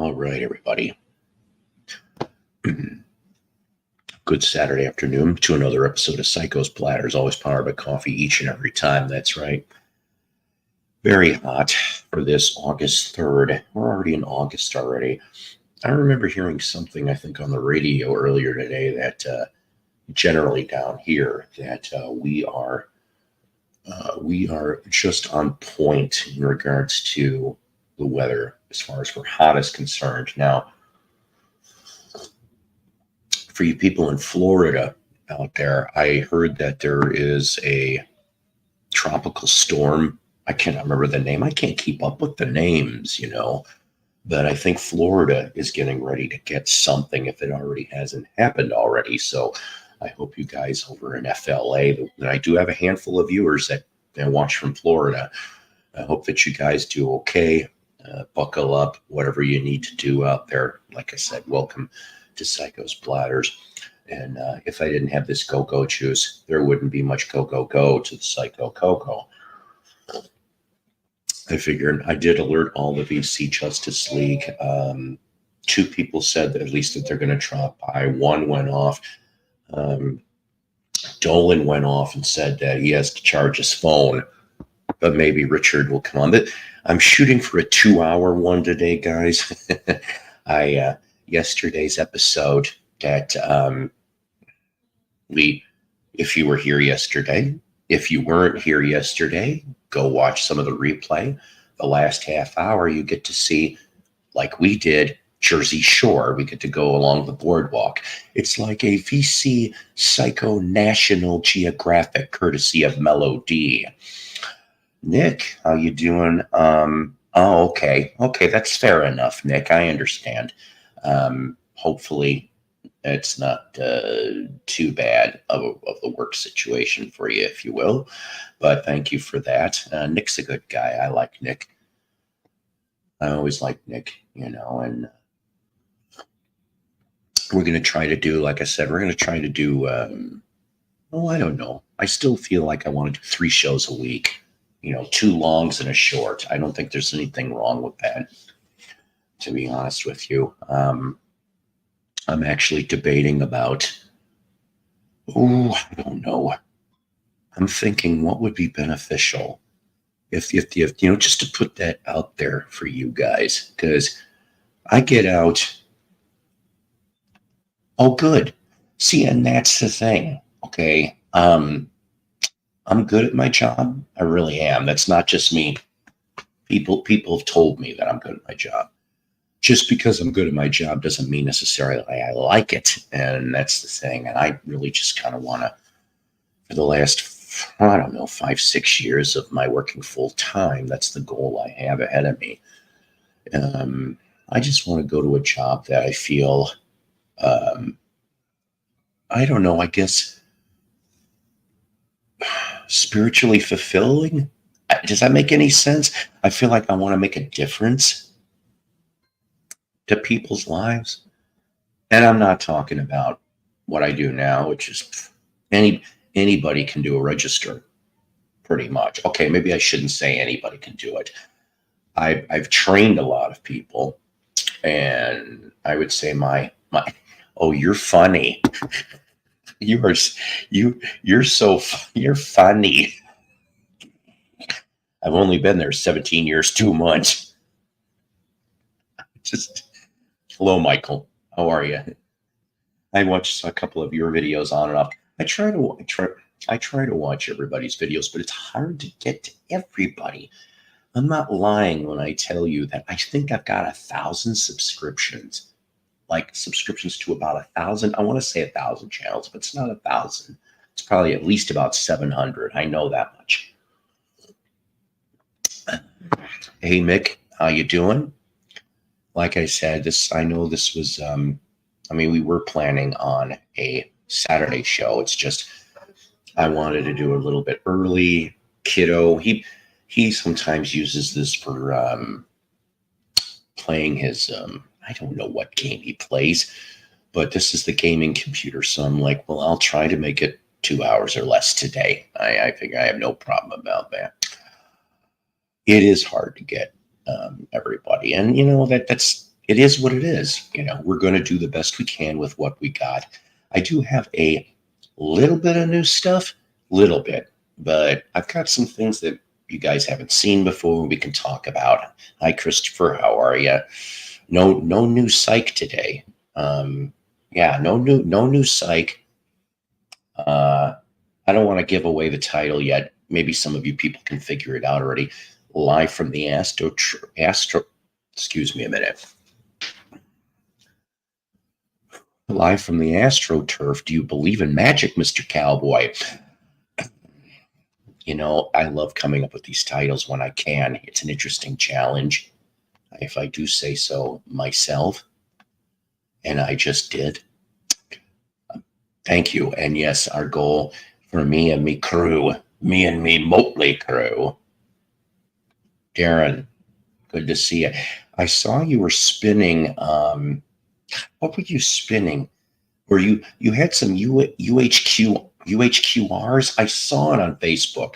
All right, everybody. Good Saturday afternoon to another episode of Psycho's Platters, always powered by coffee each and every time. That's right. Very hot for this August 3rd. We're already in August already. I remember hearing something, I think, on the radio earlier today that generally down here that we are just on point in regards to the weather as far as where hot is concerned. Now, for you people in Florida out there, I heard that there is a tropical storm. I cannot remember the name. I can't keep up with the names, but I think Florida is getting ready to get something if it already hasn't happened already. So I hope you guys over in FLA, and I do have a handful of viewers that watch from Florida. I hope that you guys do okay. Buckle up, whatever you need to do out there. Like I said, welcome to Psycho's Platters. And if I didn't have this go-go juice, there wouldn't be much go-go-go to the Psycho Cocoa. I figured I did alert all the VC Justice League. Two people said that at least that they're going to drop by. One went off. Dolan went off and said that he has to charge his phone, but maybe Richard will come on. But I'm shooting for a 2-hour one today, guys. Yesterday's episode that if you were here yesterday, if you weren't here yesterday, go watch some of the replay. The last half hour, you get to see, like we did, Jersey Shore. We get to go along the boardwalk. It's like a VC Psycho National Geographic, courtesy of Melody. Nick, how you doing? Okay, that's fair enough, Nick. I understand. Hopefully it's not too bad of the work situation for you, if you will. But thank you for that. Nick's a good guy. I like Nick. I always like Nick, and we're going to try to do, like I said, we're going to try to do, I don't know. I still feel like I want to do 3 shows a week, 2 longs and a short. I don't think there's anything wrong with that, to be honest with you. I'm actually debating about, I don't know. I'm thinking what would be beneficial if just to put that out there for you guys, because I get out. Oh, good. See, and that's the thing. Okay. I'm good at my job. I really am. That's not just me. People have told me that I'm good at my job. Just because I'm good at my job doesn't mean necessarily I like it. And that's the thing. And I really just kind of want to, for the last, 5-6 years of my working full time, that's the goal I have ahead of me. I just want to go to a job that I feel, I don't know, I guess, spiritually fulfilling. Does that make any sense? I feel like I want to make a difference to people's lives. And I'm not talking about what I do now, which is anybody can do a register, pretty much. Okay, maybe I shouldn't say anybody can do it. I've trained a lot of people, and I would say oh, you're funny. You're funny. I've only been there 17 years, 2 months. Hello, Michael. How are you? I watched a couple of your videos on and off. I try to watch everybody's videos, but it's hard to get to everybody. I'm not lying when I tell you that I think I've got 1,000 subscriptions, like subscriptions to about 1,000. I want to say 1,000 channels, but it's not 1,000. It's probably at least about 700. I know that much. Hey, Mick, how you doing? Like I said, I know this was, we were planning on a Saturday show. It's just, I wanted to do a little bit early. Kiddo, he sometimes uses this for playing his, I don't know what game he plays, but this is the gaming computer. So I'm like, well, I'll try to make it 2 hours or less today. I figure I have no problem about that. It is hard to get everybody. And, it is what it is. We're going to do the best we can with what we got. I do have a little bit of new stuff, little bit, but I've got some things that you guys haven't seen before we can talk about. Hi, Christopher. How are you? No new psych today. Yeah, no new psych. I don't want to give away the title yet. Maybe some of you people can figure it out already. Live from the excuse me a minute. Live from the Astroturf. Do you believe in magic, Mr. Cowboy? I love coming up with these titles when I can. It's an interesting challenge, if I do say so myself. And I just did. Thank you. And yes, our goal for me and me crew, me and me motley crew. Darren, good to see you. I saw you were spinning. What were you spinning? Were you had some UHQRs? I saw it on Facebook,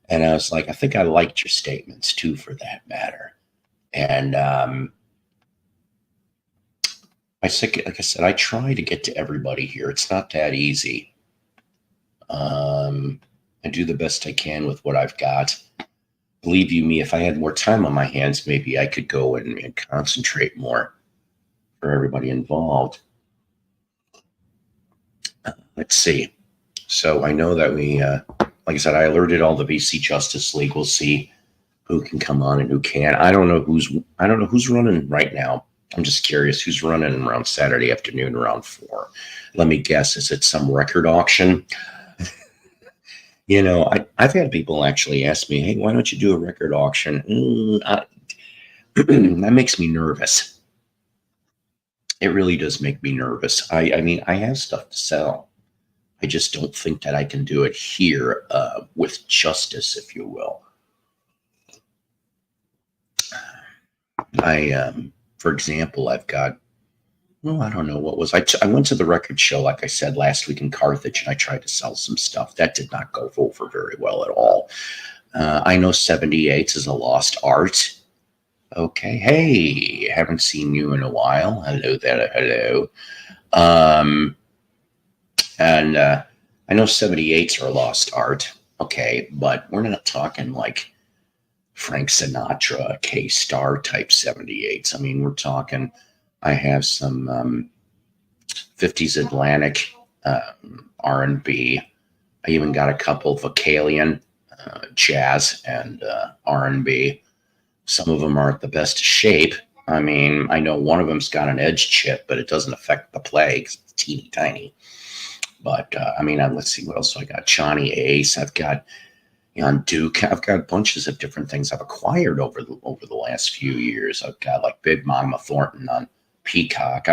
and I was like, I think I liked your statements too, for that matter. And like I said, I try to get to everybody here. It's not that easy. I do the best I can with what I've got. Believe you me, if I had more time on my hands, maybe I could go and concentrate more for everybody involved. Let's see. So I know that we, like I said, I alerted all the BC Justice League. We'll see who can come on and who can't. I don't know who's running right now. I'm just curious who's running around Saturday afternoon around 4. Let me guess. Is it some record auction? I've had people actually ask me, hey, why don't you do a record auction? That makes me nervous. It really does make me nervous. I mean, I have stuff to sell. I just don't think that I can do it here with justice, if you will. For example, I've got, I don't know what was, I went to the record show, like I said, last week in Carthage, and I tried to sell some stuff. That did not go over very well at all. I know 78 is a lost art. Okay. Hey, haven't seen you in a while. Hello there. Hello. And I know 78s are a lost art. Okay. But we're not talking like Frank Sinatra, K-Star type 78s. I mean, we're talking, I have some 50s Atlantic R&B. I even got a couple Vocalion jazz and R&B. Some of them aren't the best shape. I mean, I know one of them's got an edge chip, but it doesn't affect the play because it's teeny tiny. But I mean, let's see what else I got. Johnny Ace. I've got Duke. I've got bunches of different things I've acquired over the last few years. I've got like Big Mama Thornton on Peacock.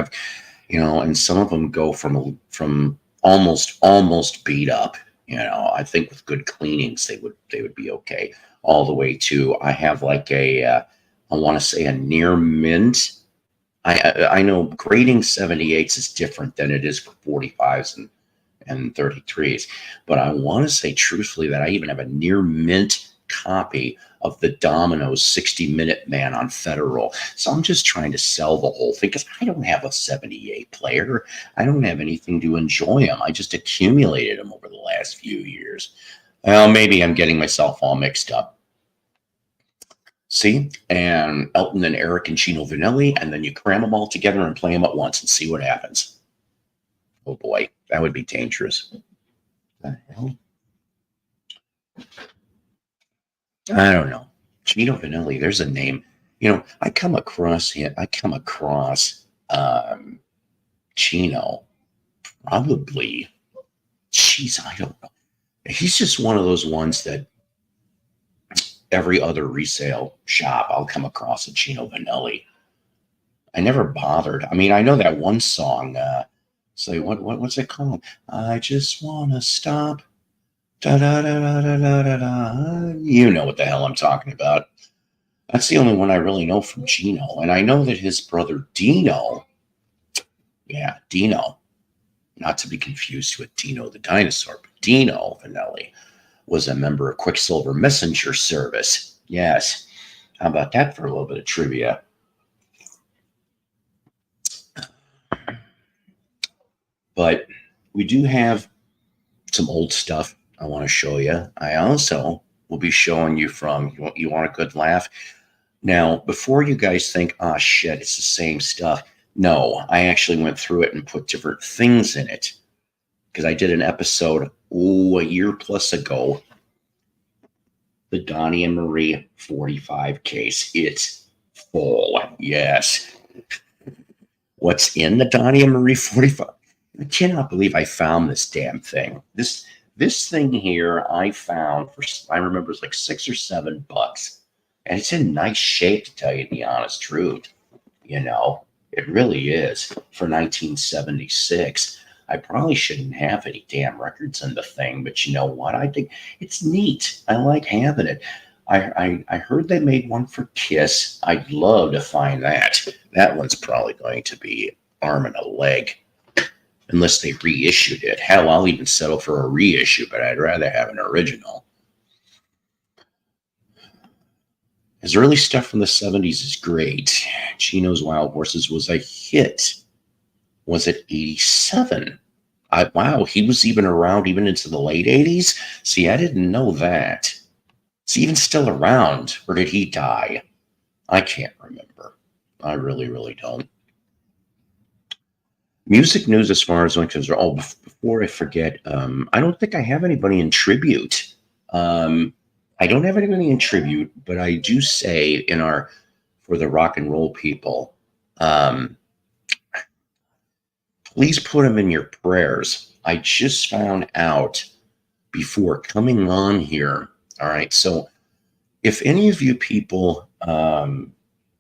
And some of them go from almost beat up. I think with good cleanings they would be okay. All the way to, I have like I want to say a near mint. I know grading 78s is different than it is for 45s and 33s, but I want to say truthfully that I even have a near mint copy of the Domino's 60-Minute Man on Federal. So I'm just trying to sell the whole thing because I don't have a 78 player. I don't have anything to enjoy them. I just accumulated them over the last few years. Well, maybe I'm getting myself all mixed up. See? And Elton and Eric and Gino Vanelli, and then you cram them all together and play them at once and see what happens. Oh boy, that would be dangerous. What the hell? I don't know. Gino Vanelli, there's a name. I come across Gino probably, I don't know. He's just one of those ones that every other resale shop I'll come across a Gino Vanelli. I never bothered. I mean, I know that one song, what's it called? I just wanna stop. Da, da, da, da, da, da, da. You know what the hell I'm talking about. That's the only one I really know from Gino. And I know that his brother Dino, not to be confused with Dino the dinosaur, but Dino Vanelli was a member of Quicksilver Messenger Service. Yes. How about that for a little bit of trivia? But we do have some old stuff I want to show you. I also will be showing you from, you want a good laugh? Now, before you guys think, oh shit, it's the same stuff. No, I actually went through it and put different things in it. Because I did an episode, a year plus ago, the Donnie and Marie 45 case. It's full. Yes. What's in the Donnie and Marie 45? I cannot believe I found this damn thing. This thing here I found for, I remember it was like $6 or $7. And it's in nice shape, to tell you the honest truth. You know, it really is for 1976. I probably shouldn't have any damn records in the thing, but you know what? I think it's neat. I like having it. I heard they made one for Kiss. I'd love to find that. That one's probably going to be arm and a leg, unless they reissued it. Hell, I'll even settle for a reissue, but I'd rather have an original. His early stuff from the 70s is great. Chino's Wild Horses was a hit. Was it 87? Wow, he was even around even into the late 80s? See, I didn't know that. Is he even still around, or did he die? I can't remember. I really, really don't. Music news as far as I'm concerned. Oh, before I forget, I don't think I have anybody in tribute. I don't have anybody in tribute, but I do say in our, for the rock and roll people, please put them in your prayers. I just found out before coming on here. All right. So if any of you people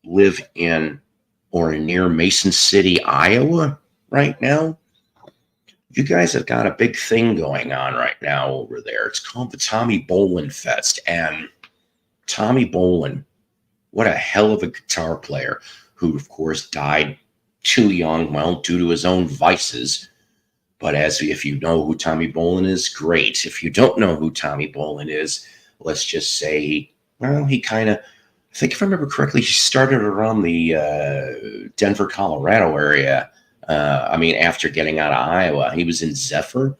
live in or near Mason City, Iowa right now, you guys have got a big thing going on right now over there. It's called the Tommy Bolin Fest. And Tommy Bolin, what a hell of a guitar player, who, of course, died too young, well, due to his own vices. But as if you know who Tommy Bolin is, great. If you don't know who Tommy Bolin is, let's just say, well, he kind of, I think if I remember correctly, he started around the Denver, Colorado area. After getting out of Iowa, he was in Zephyr.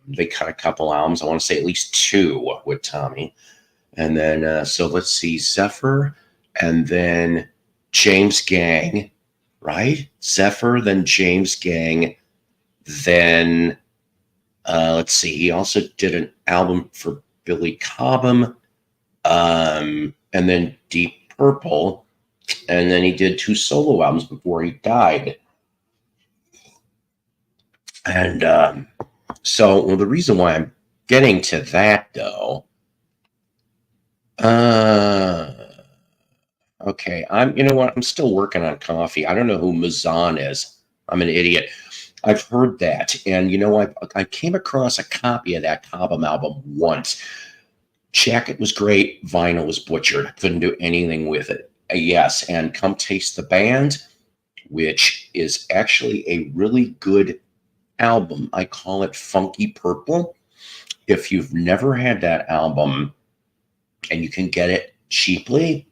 They cut a couple albums. I want to say at least 2 with Tommy. And then, so let's see, Zephyr, and then James Gang, right? Zephyr, then James Gang. Then, let's see, he also did an album for Billy Cobham, and then Deep Purple. And then he did 2 solo albums before he died. And so the reason why I'm getting to that, though, okay, you know what? I'm still working on coffee. I don't know who Mazan is. I'm an idiot. I've heard that. And, you know, I came across a copy of that Cobham album once. Jacket was great. Vinyl was butchered. I couldn't do anything with it. Yes, and Come Taste the Band, which is actually a really good album. I call it Funky Purple. If you've never had that album and you can get it cheaply,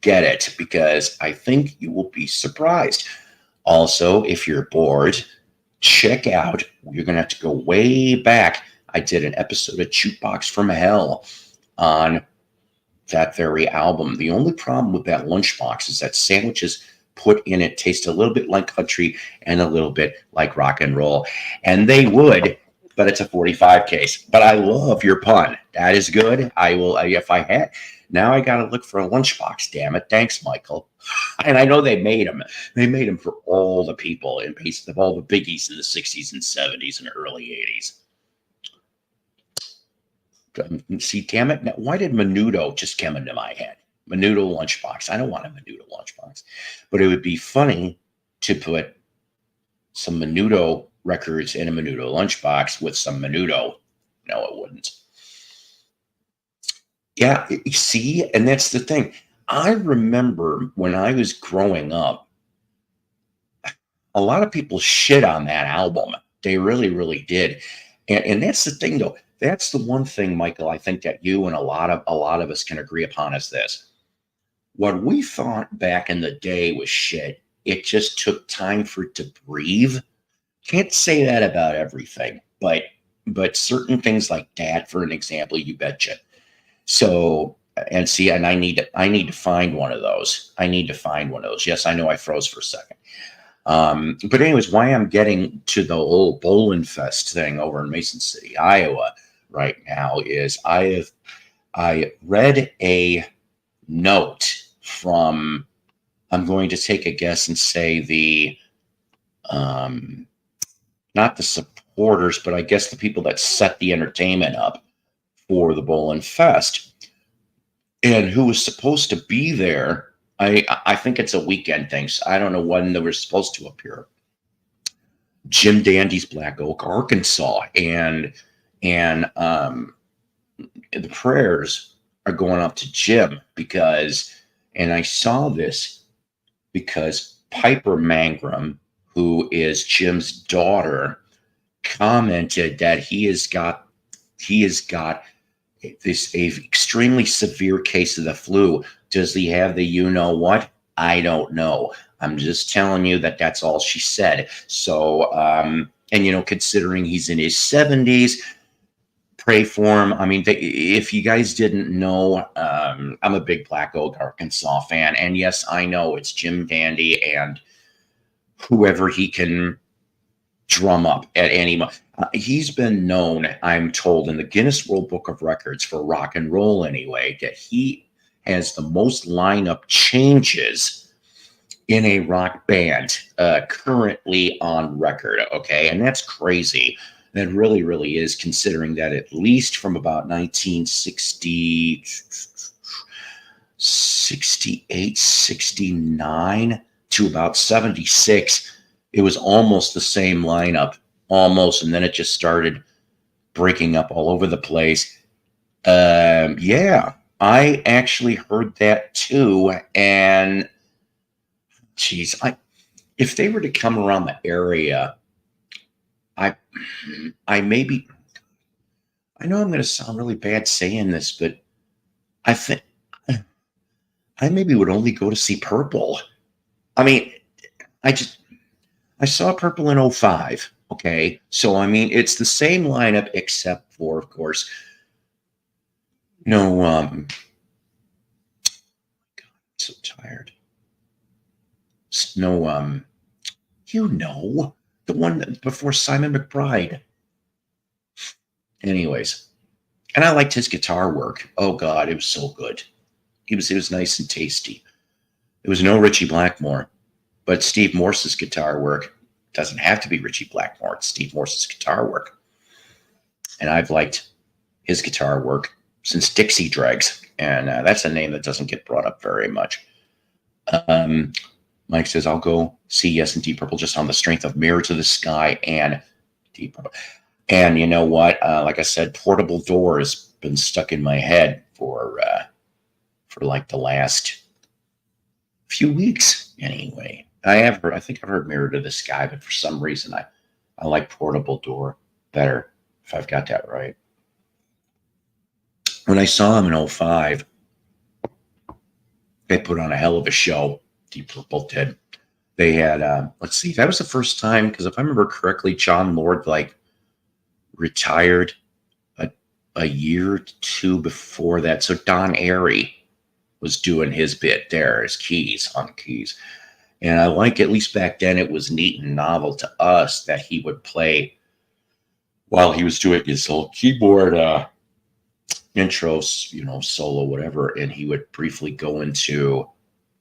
get it, because I think you will be surprised. Also, if you're bored, check out, you're going to have to go way back. I did an episode of Jukebox from Hell on that very album. The only problem with that lunchbox is that sandwiches put in it taste a little bit like country and a little bit like rock and roll. And they would, but it's a 45 case. But I love your pun. That is good. I will, if I had, now I got to look for a lunchbox, damn it. Thanks, Michael. And I know they made them. They made them for all the people in base of all the biggies in the 60s and 70s and early 80s. See, damn it. Now, why did Menudo just come into my head? Menudo lunchbox. I don't want a Menudo lunchbox. But it would be funny to put some Menudo records in a Menudo lunchbox with some Menudo. No, it wouldn't. Yeah, see, and that's the thing. I remember when I was growing up, a lot of people shit on that album. They really, really did. And that's the thing, though. That's the one thing, Michael, I think that you and a lot of us can agree upon is this. What we thought back in the day was shit, it just took time for it to breathe. Can't say that about everything, but certain things like that, for an example, you betcha. So, and see, and I need to find one of those. I need to find one of those. Yes, I know I froze for a second. But anyways, why I'm getting to the whole Bowling Fest thing over in Mason City, Iowa, right now is I read a note from, I'm going to take a guess and say the um, not the supporters, but I guess the people that set the entertainment up for the Bowling Fest, and who was supposed to be there. I think it's a weekend thing. So I don't know when they were supposed to appear. Jim Dandy's Black Oak, Arkansas, and the prayers are going up to Jim because, and I saw this because Piper Mangrum, who is Jim's daughter, commented that he has got this a extremely severe case of the flu. Does he have the you know what? I don't know. I'm just telling you that that's all she said. So, and considering he's in his 70s, pray for him. I mean, if you guys didn't know, I'm a big Black Oak, Arkansas fan, and yes, I know it's Jim Dandy and whoever he can drum up at any moment. He's been known, I'm told, in the Guinness World Book of Records for rock and roll anyway, that he has the most lineup changes in a rock band currently on record. Okay, and that's crazy. That really, really is, considering that at least from about 1960, 68, 69 to about 76, it was almost the same lineup, almost, and then it just started breaking up all over the place. Yeah, I actually heard that too, and geez, if they were to come around the area, I maybe, I know I'm going to sound really bad saying this, but I think I maybe would only go to see Purple. I mean, I just I saw Purple in '05. Okay. So, I mean, it's the same lineup, except for, of course, no, God, I'm so tired. No, the one before Simon McBride. Anyways, and I liked his guitar work. Oh, God, it was so good. It was nice and tasty. It was no Richie Blackmore, but Steve Morse's guitar work doesn't have to be Richie Blackmore. It's Steve Morse's guitar work. And I've liked his guitar work since Dixie Dregs. And that's a name that doesn't get brought up very much. Mike says, I'll go see Yes and Deep Purple just on the strength of Mirror to the Sky and Deep Purple. And you know what? Like I said, Portable Door has been stuck in my head for like the last few weeks anyway. I think I've heard Mirror to the Sky, but for some reason I like Portable Door better, if I've got that right. When I saw him in '05, they put on a hell of a show. Deep Purple did. They had, let's see, that was the first time, because if I remember correctly, John Lord retired a year or two before that. So Don Airey was doing his bit there as keys on keys. And I like, at least back then, it was neat and novel to us that he would play while he was doing his whole keyboard intros, solo, whatever. And he would briefly go into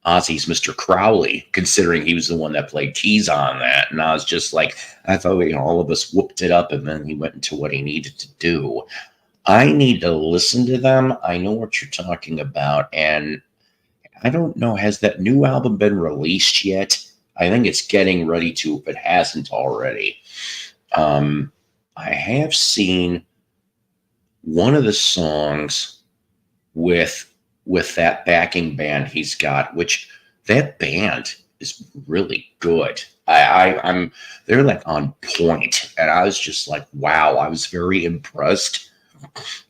Ozzy's Mr. Crowley, considering he was the one that played keys on that. And I was just like, I thought, all of us whooped it up, and then he went into what he needed to do. I need to listen to them. I know what you're talking about. And I don't know, has that new album been released yet? I think it's getting ready to, if it hasn't already. I have seen one of the songs with that backing band he's got, which that band is really good. They're like on point, and I was just like, wow, I was very impressed.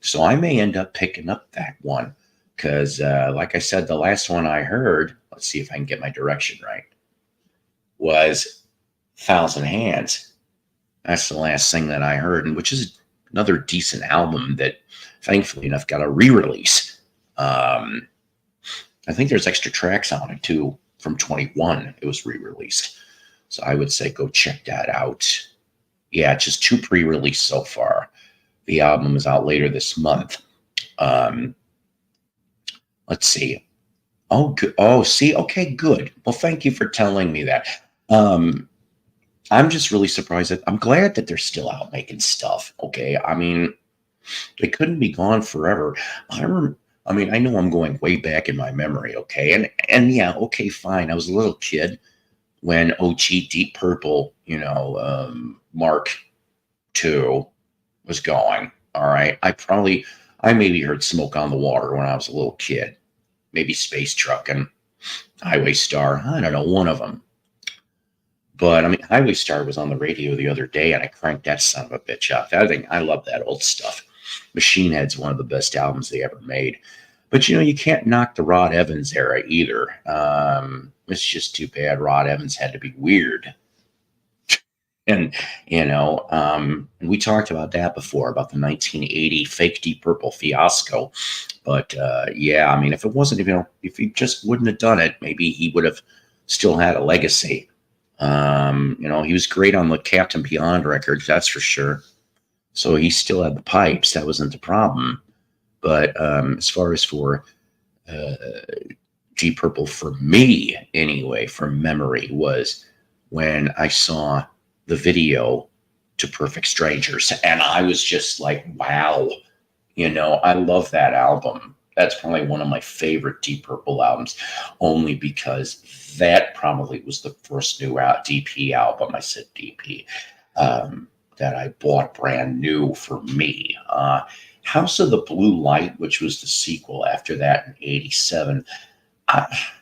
So I may end up picking up that one because, like I said, the last one I heard, let's see if I can get my direction right, was Thousand Hands. That's the last thing that I heard, and which is another decent album that, thankfully enough, got a re-release. Um, I think there's extra tracks on it too from 21. It was re-released, so I would say go check that out. Yeah, just two pre-release so far. The album is out later this month. Um, let's see. Oh, good. Oh, see. Okay, good. Well, thank you for telling me that. Um, I'm just really surprised that I'm glad that they're still out making stuff. Okay, I mean, they couldn't be gone forever. I rem- I mean, I know I'm going way back in my memory. Okay, and yeah, okay, fine. I was a little kid when OG Deep Purple, Mark II was going. All right, I maybe heard Smoke on the Water when I was a little kid. Maybe Space Truck and Highway Star. I don't know, one of them. But I mean, Highway Star was on the radio the other day, and I cranked that son of a bitch up. I love that old stuff. Machine Head's one of the best albums they ever made. But you can't knock the Rod Evans era either. It's just too bad Rod Evans had to be weird. And and we talked about that before, about the 1980 fake Deep Purple fiasco. But yeah, I mean, if it wasn't, if he just wouldn't have done it, maybe he would have still had a legacy. He was great on the Captain Beyond records, that's for sure. So he still had the pipes. That wasn't the problem. But as far as for uh, Deep Purple, for me anyway, from memory, was when I saw the video to Perfect Strangers. And I was just like, wow, I love that album. That's probably one of my favorite Deep Purple albums, only because that probably was the first new DP album. I said DP. That I bought brand new for me. House of the Blue Light, which was the sequel after that in '87.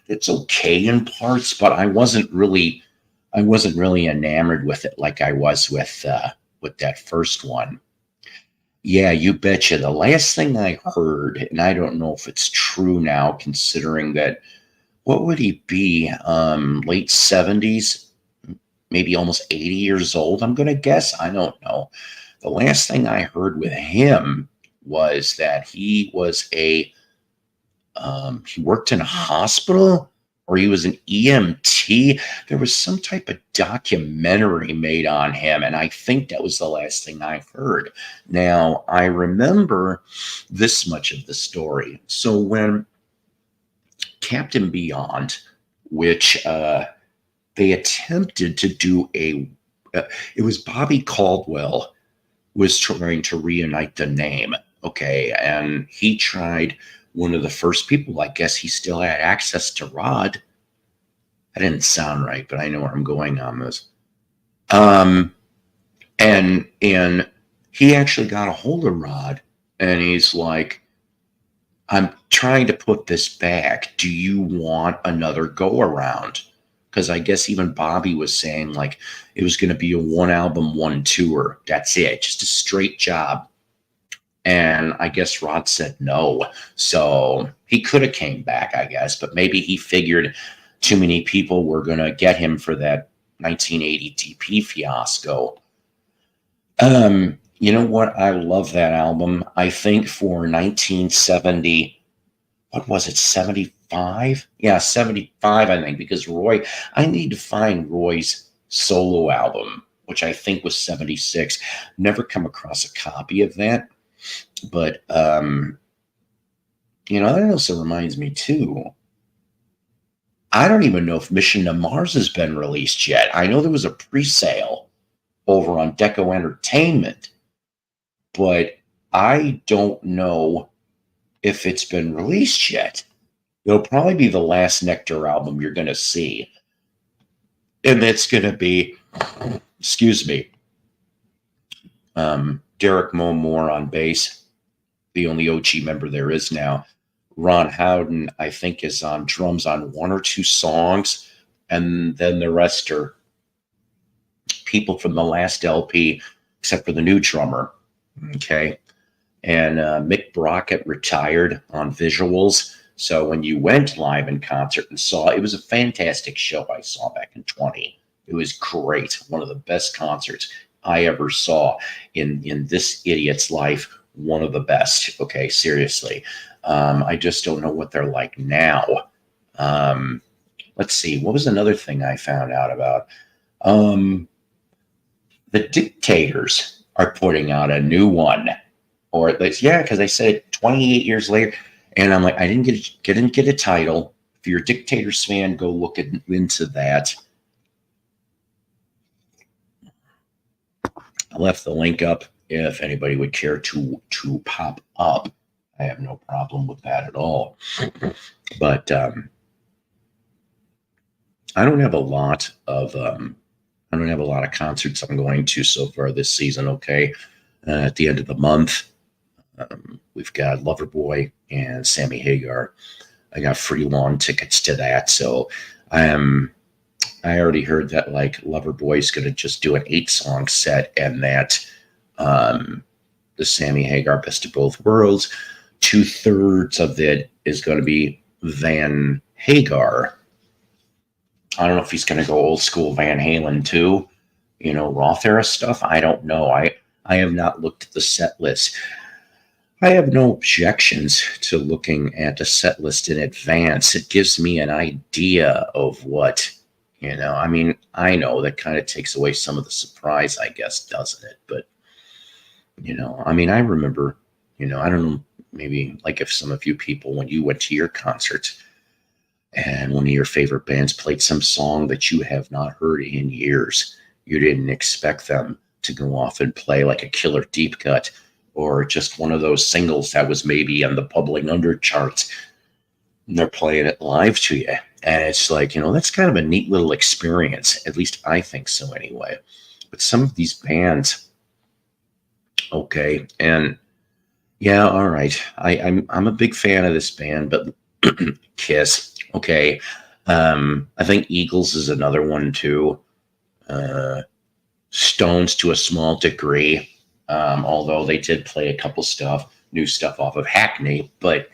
It's okay in parts, but I wasn't really enamored with it like I was with that first one. Yeah, you betcha. The last thing I heard, and I don't know if it's true now, considering that, what would he be? Late 70s, maybe almost 80 years old, I'm going to guess. I don't know. The last thing I heard with him was that he worked in a hospital, or he was an EMT. There was some type of documentary made on him, and I think that was the last thing I heard. Now, I remember this much of the story. So when Captain Beyond, which they attempted to do it was Bobby Caldwell was trying to reunite the name, okay, and he tried. One of the first people, I guess he still had access to Rod. That didn't sound right, but I know where I'm going on this. And he actually got a hold of Rod, and he's like, I'm trying to put this back. Do you want another go around? Because I guess even Bobby was saying, like, it was going to be a one album, one tour. That's it. Just a straight job. And I guess Rod said no. So he could have came back, I guess, but maybe he figured too many people were going to get him for that 1980 DP fiasco. You know what? I love that album. I think for 1970, what was it, 75? Yeah, 75, I think, because I need to find Roy's solo album, which I think was 76. Never come across a copy of that. But that also reminds me too. I don't even know if Mission to Mars has been released yet. I know there was a pre-sale over on Deco Entertainment, but I don't know if it's been released yet. It'll probably be the last Nectar album you're going to see. And it's going to be, excuse me, Derek Moore on bass, the only OG member there is now. Ron Howden, I think, is on drums on one or two songs, and then the rest are people from the last LP, except for the new drummer. Okay. And Mick Brockett retired on visuals. So when you went live in concert and saw, it was a fantastic show I saw back in 20. It was great. One of the best concerts I ever saw in this idiot's life, one of the best. Okay, seriously. I just don't know what they're like now. Um, let's see. What was another thing I found out about? Um, the Dictators are putting out a new one, or at least, yeah, because they said 28 years later, and I'm like, I didn't get a title. If you're a Dictators fan, go look into that. I left the link up if anybody would care to pop up. I have no problem with that at all. But I don't have a lot of concerts I'm going to so far this season. Okay, at the end of the month, we've got Loverboy and Sammy Hagar. I got free lawn tickets to that, so I already heard that like Loverboy's going to just do an 8-song set, and that the Sammy Hagar Best of Both Worlds, 2/3 of it is going to be Van Hagar. I don't know if he's going to go old school Van Halen too, Roth era stuff. I don't know. I have not looked at the set list. I have no objections to looking at a set list in advance. It gives me an idea of what, I mean, I know that kind of takes away some of the surprise, I guess, doesn't it? But, I mean, I remember, I don't know, maybe like if some of you people, when you went to your concerts and one of your favorite bands played some song that you have not heard in years, you didn't expect them to go off and play like a killer deep cut, or just one of those singles that was maybe on the bubbling under charts, and they're playing it live to you. And it's like, that's kind of a neat little experience. At least I think so anyway. But some of these bands, okay, and yeah, all right. I'm a big fan of this band, but Kiss, okay. I think Eagles is another one too. Stones to a small degree. Although they did play a couple new stuff off of Hackney, but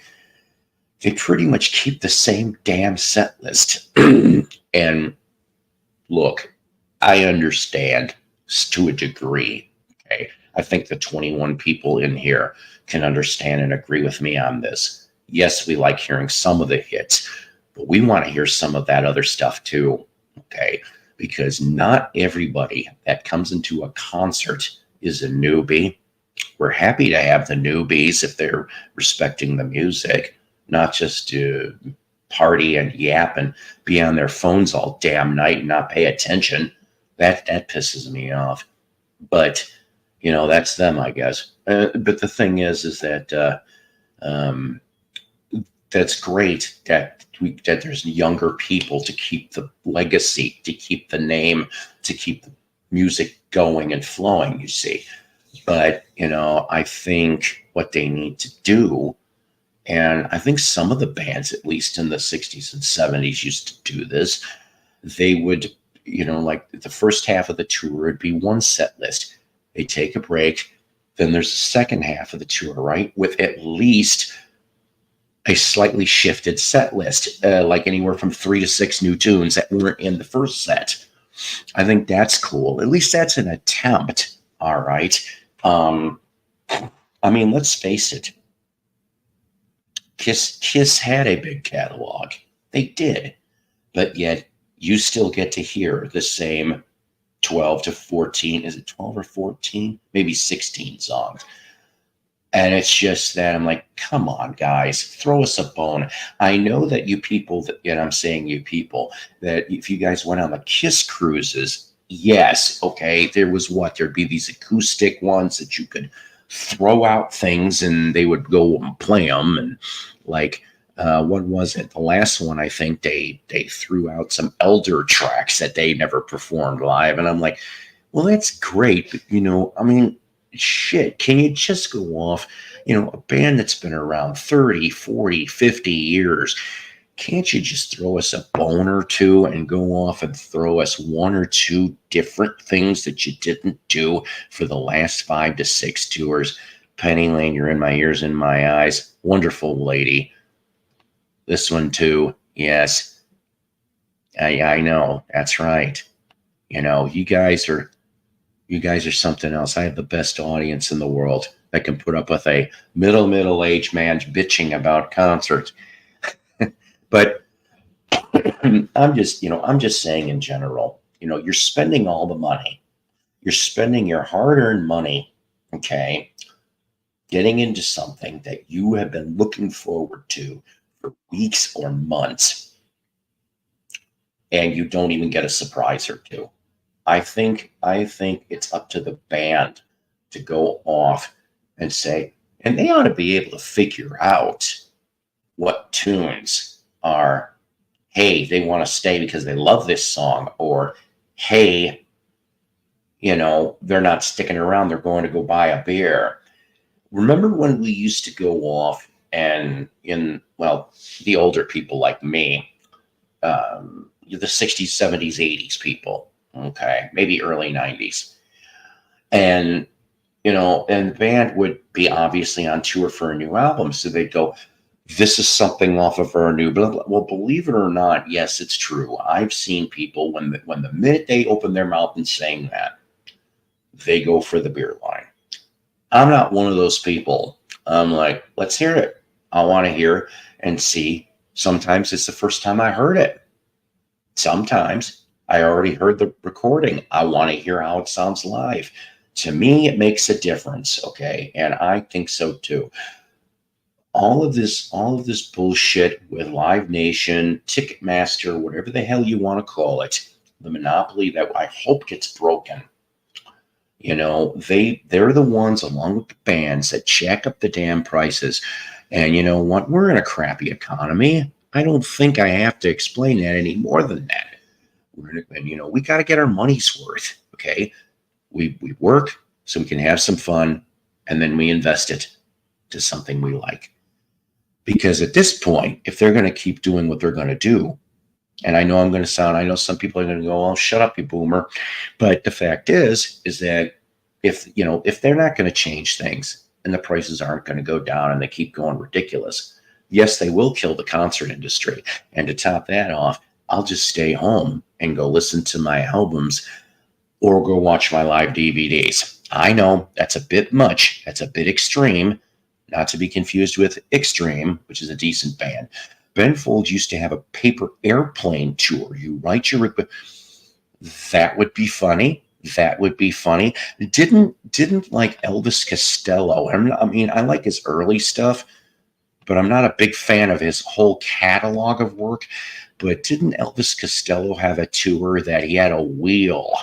they pretty much keep the same damn set list. And look, I understand to a degree. Okay, I think the 21 people in here can understand and agree with me on this. Yes, we like hearing some of the hits, but we want to hear some of that other stuff too. Okay, because not everybody that comes into a concert is a newbie. We're happy to have the newbies if they're respecting the music, not just to party and yap and be on their phones all damn night and not pay attention. That pisses me off. But that's them, I guess. But the thing is that that's great that there's younger people to keep the legacy, to keep the name, to keep the music going and flowing, you see. But, I think what they need to do, and I think some of the bands, at least in the 60s and 70s, used to do this, they would, like the first half of the tour would be one set list. They take a break. Then there's the second half of the tour, right? With at least a slightly shifted set list, like anywhere from 3 to 6 new tunes that weren't in the first set. I think that's cool. At least that's an attempt. All right. I mean, let's face it. Kiss had a big catalog. They did. But yet you still get to hear the same 12 to 14. Is it 12 or 14? Maybe 16 songs. And it's just that I'm like, come on, guys, throw us a bone. I know that you people, and I'm saying you people, that if you guys went on the Kiss cruises, yes, okay, there'd be these acoustic ones that you could throw out things and they would go and play them. And like, what was it? The last one, I think they threw out some Elder tracks that they never performed live. And I'm like, well, that's great. But, I mean, shit, can you just go off, a band that's been around 30, 40, 50 years, can't you just throw us a bone or two and go off and throw us one or two different things that you didn't do for the last 5 to 6 tours? Penny Lane, You're in My Ears, in My Eyes, wonderful lady. This one too, yes. I know, that's right. You guys are, You guys are something else. I have the best audience in the world that can put up with a middle-aged man bitching about concerts. But I'm just saying in general, you're spending all the money. You're spending your hard-earned money, okay, getting into something that you have been looking forward to for weeks or months, and you don't even get a surprise or two. I think it's up to the band to go off and say, and they ought to be able to figure out what tunes are, hey, they want to stay because they love this song, or hey, they're not sticking around, they're going to go buy a beer. Remember when we used to go off and the older people like me, the 60s, 70s, 80s people, okay, maybe early 90s. And, and the band would be obviously on tour for a new album. So they'd go, this is something off of our new, well, believe it or not, yes, it's true. I've seen people when the minute they open their mouth and saying that, they go for the beer line. I'm not one of those people. I'm like, let's hear it. I want to hear and see. Sometimes it's the first time I heard it. Sometimes I already heard the recording. I want to hear how it sounds live. To me, it makes a difference, okay? And I think so too. All of this bullshit with Live Nation, Ticketmaster, whatever the hell you want to call it, the monopoly that I hope gets broken. They're the ones, along with the bands, that jack up the damn prices. And you know what? We're in a crappy economy. I don't think I have to explain that any more than that. We got to get our money's worth. Okay, we work so we can have some fun, and then we invest it to something we like. Because at this point, if they're going to keep doing what they're going to do, and I know some people are going to go, "Oh, shut up, you boomer," but the fact is that if they're not going to change things and the prices aren't going to go down and they keep going ridiculous, yes, they will kill the concert industry. And to top that off, I'll just stay home and go listen to my albums or go watch my live DVDs. I know that's a bit much. That's a bit extreme, not to be confused with Extreme, which is a decent band. Ben Folds used to have a paper airplane tour. You write your that would be funny. That would be funny. Didn't like Elvis Costello. I like his early stuff, but I'm not a big fan of his whole catalog of work. But didn't Elvis Costello have a tour that he had a wheel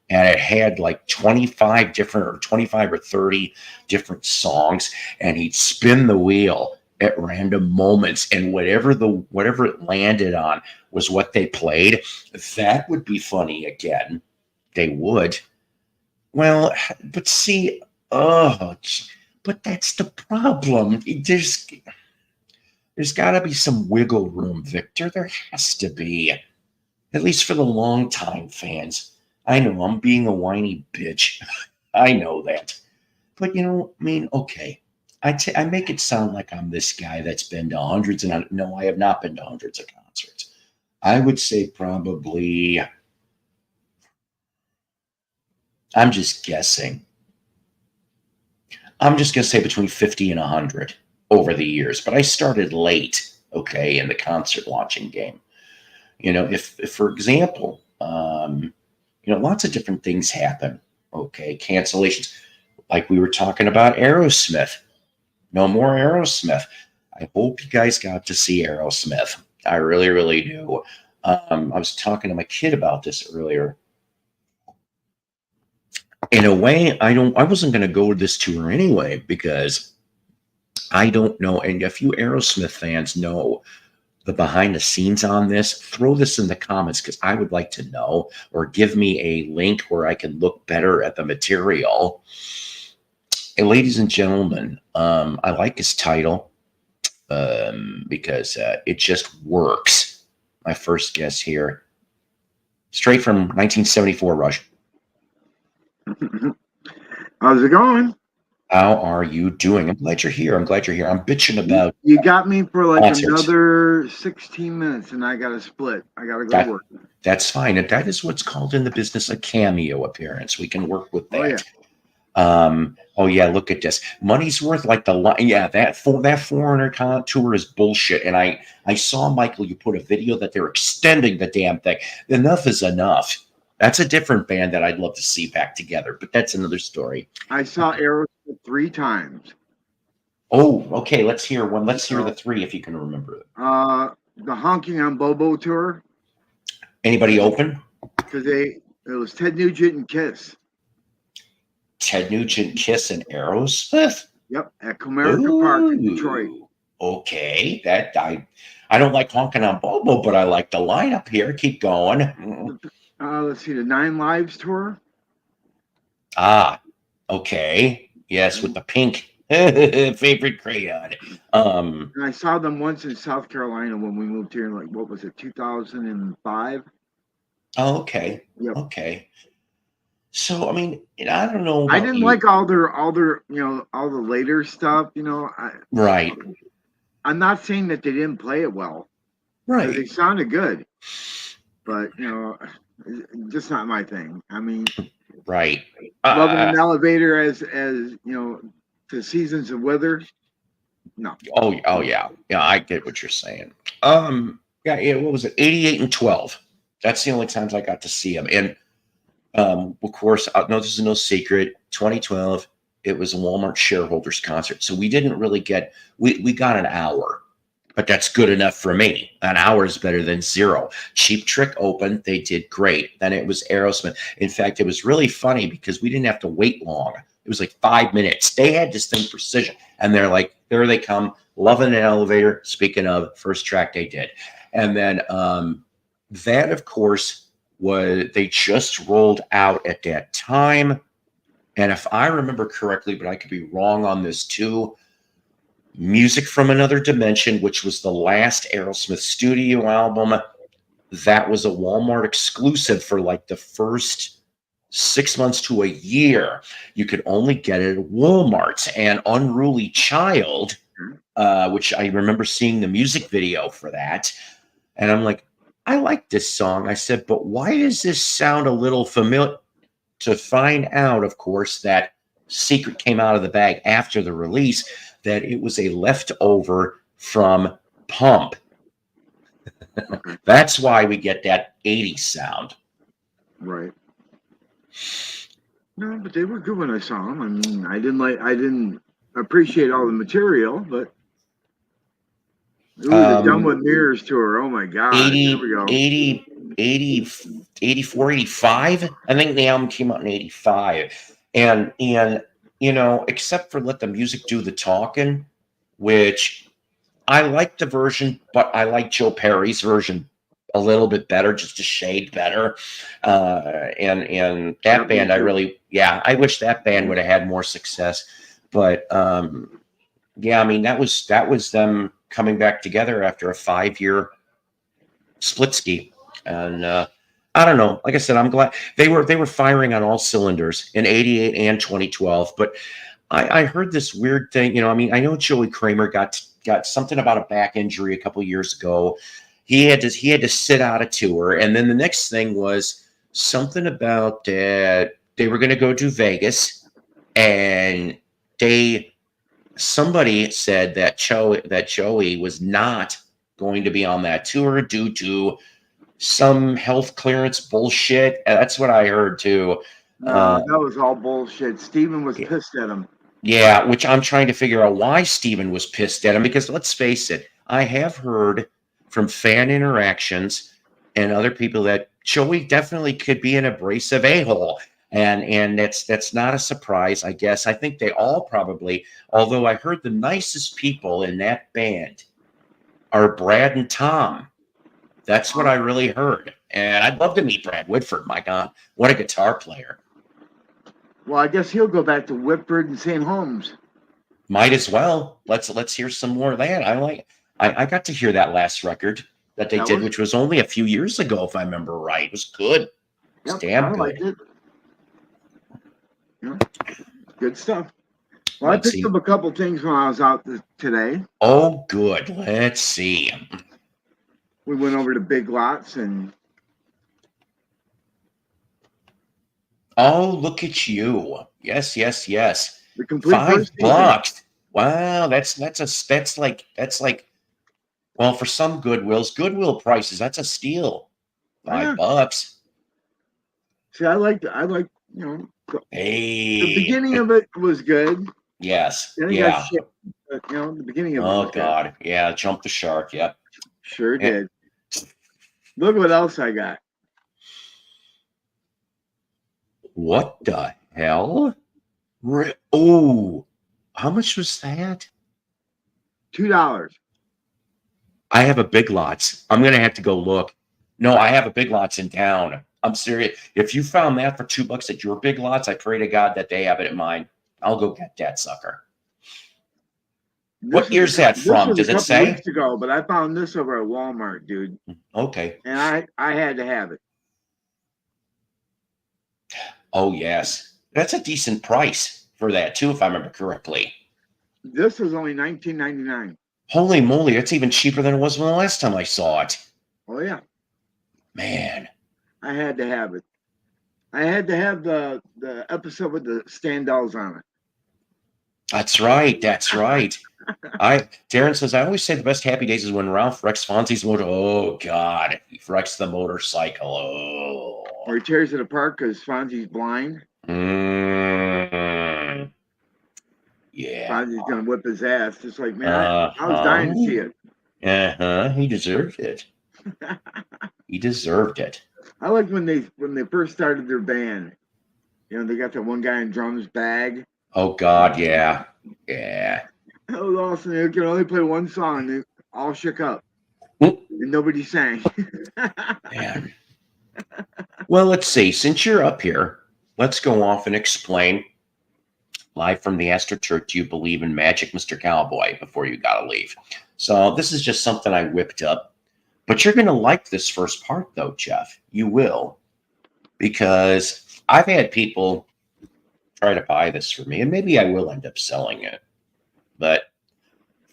and it had like 25 or 30 different songs, and he'd spin the wheel at random moments, and whatever it landed on was what they played? That would be funny again. They would. Well, but see, but that's the problem. There's got to be some wiggle room, Victor. There has to be, at least for the long-time fans. I know I'm being a whiny bitch. I know that. But, okay. I make it sound like I'm this guy that's been to hundreds and no, I have not been to hundreds of concerts. I would say probably, I'm just guessing. I'm just going to say between 50 and 100 over the years. But I started late, okay, in the concert watching game. If for example, lots of different things happen, okay, cancellations. Like we were talking about Aerosmith. No more Aerosmith. I hope you guys got to see Aerosmith. I really, really do. I was talking to my kid about this earlier. In a way, I wasn't going to go to this tour anyway, because I don't know. And if you Aerosmith fans know the behind the scenes on this, throw this in the comments, because I would like to know, or give me a link where I can look better at the material. And ladies and gentlemen, I like his title because it just works. My first guess here, straight from 1974, Rush. How's it going? How are you doing? I'm glad you're here. I'm bitching about. You got me for like concerts. another 16 minutes, and I got to split. I got to go to work. That's fine. And that is what's called in the business a cameo appearance. We can work with Oh yeah. that. Oh yeah, look at this. Money's worth like the line. Yeah, that foreigner tour is bullshit. And I saw, Michael, you put a video that they're extending the damn thing. Enough is enough. That's a different band that I'd love to see back together, but that's another story. I saw Aerosmith 3 times. Oh, okay. Let's hear one. Let's hear the three if you can remember it. The Honking on Bobo tour, Anybody open? because it was Ted Nugent and Kiss. Ted Nugent, Kiss, and Aerosmith. Yep, at Comerica Park in Detroit. Okay, that I don't like honking on Bobo, but I like the lineup here. Keep going. Let's see, the Nine Lives tour. Ah, okay. Yes, with the pink favorite crayon. And I saw them once in South Carolina when we moved here in, like, what was it, 2005? Oh, okay. Yep. Okay. So I mean, I don't know. I didn't like all their all the later stuff. Right. I'm not saying that they didn't play it well. Right. They sounded good, but just not my thing. I mean, right. Loving an Elevator as the Seasons of Wither. No. Oh yeah. I get what you're saying. Yeah. What was it? 88 and 12. That's the only times I got to see them. And of course, no, this is no secret. 2012, it was a Walmart shareholders concert, so we didn't really get. We got an hour, but that's good enough for me. An hour is better than zero. Cheap Trick opened. They did great. Then it was Aerosmith. In fact, it was really funny because we didn't have to wait long. It was like 5 minutes. They had this thing precision, and they're like, there they come. Loving an Elevator. Speaking of, first track they did, and then that, of course, was they just rolled out at that time. And if I remember correctly, but I could be wrong on this too, Music from Another Dimension, which was the last Aerosmith studio album, that was a Walmart exclusive for like the first 6 months to a year. You could only get it at Walmart. And Unruly Child, which I remember seeing the music video for that. And I'm like, I like this song. I said, but why does this sound a little familiar? To find out, of course, that secret came out of the bag after the release, that it was a leftover from Pump. That's why we get that 80s sound. Right. No, but they were good when I saw them. I mean, I didn't appreciate all the material, but it was the Done with Mirrors tour. Oh my God. 80, 84, 85. I think the album came out in 85. And except for Let the Music Do the Talking, which I like the version, but I like Joe Perry's version a little bit better, just a shade better. And that band, I wish that band would have had more success. But yeah, I mean, that was them coming back together after a 5-year split ski. And I don't know. Like I said, I'm glad they were firing on all cylinders in 88 and 2012. But I heard this weird thing. I mean, I know Joey Kramer got something about a back injury a couple of years ago. He had to sit out a tour, and then the next thing was something about they were going to go to Vegas, and somebody said that Joey was not going to be on that tour due to some health clearance bullshit. That's what I heard too. That was all bullshit. Steven was pissed at him. Yeah, which I'm trying to figure out why Steven was pissed at him, because let's face it, I have heard from fan interactions and other people that Joey definitely could be an abrasive a-hole. And that's not a surprise, I guess. I think they all probably, although I heard the nicest people in that band are Brad and Tom. That's what I really heard. And I'd love to meet Brad Whitford. My God, what a guitar player. Well, I guess he'll go back to Whitford and St. Holmes. Might as well. Let's hear some more of that. I got to hear that last record that they did, which was only a few years ago, if I remember right. It was good. It was damn good. Liked it. Yeah. Good stuff. Well, I picked up a couple things when I was out today. Oh, good. Let's see. We went over to Big Lots and Oh, look at you. Yes, yes, yes. The complete first season. $5. Wow, that's like well, for some Goodwill prices, that's a steal. Oh, yeah. $5. See, I like, the Hey, beginning of it was good. yes, Then it got yeah. shit. But, the beginning of it Oh was good. God, yeah. Jump the shark. Yep. Sure Yeah. did. Look what else I got. What the hell? Oh, how much was that? $2. I have a Big Lots. I'm gonna have to go look. No, I have a Big Lots in town. I'm serious. If you found that for $2 at your Big Lots, I pray to God that they have it at mine. I'll go get that sucker. What year's that This from? was a Does it couple say? weeks ago, but I found this over at Walmart, dude, Okay. and I had to have it. Oh yes, that's a decent price for that too, if I remember correctly. This was only $19.99. Holy moly, that's even cheaper than it was when the last time I saw it. Oh yeah, Man, I had to have it. I had to have the episode with the Standells on it. that's right. That's right. Darren says I always say the best happy days is when Ralph wrecks Fonzie's motor. Oh God, he wrecks the motorcycle. Oh. Or he tears it apart because Fonzie's blind. Mm, yeah. Fonzie's gonna whip his ass. Just like, man, I was dying to see it. He deserved it. He deserved it. I like when they first started their band. They got that one guy in drums bag. Oh God, yeah. Yeah. That was awesome. They could only play one song. They all shook up. Mm. And nobody sang. Man. Well, let's see. Since you're up here, let's go off and explain live from the Astroturf. Do you believe in magic, Mr. Cowboy? Before you gotta leave. So this is just something I whipped up. But you're gonna like this first part, though, Jeff. You will, because I've had people try to buy this for me, and maybe I will end up selling it. But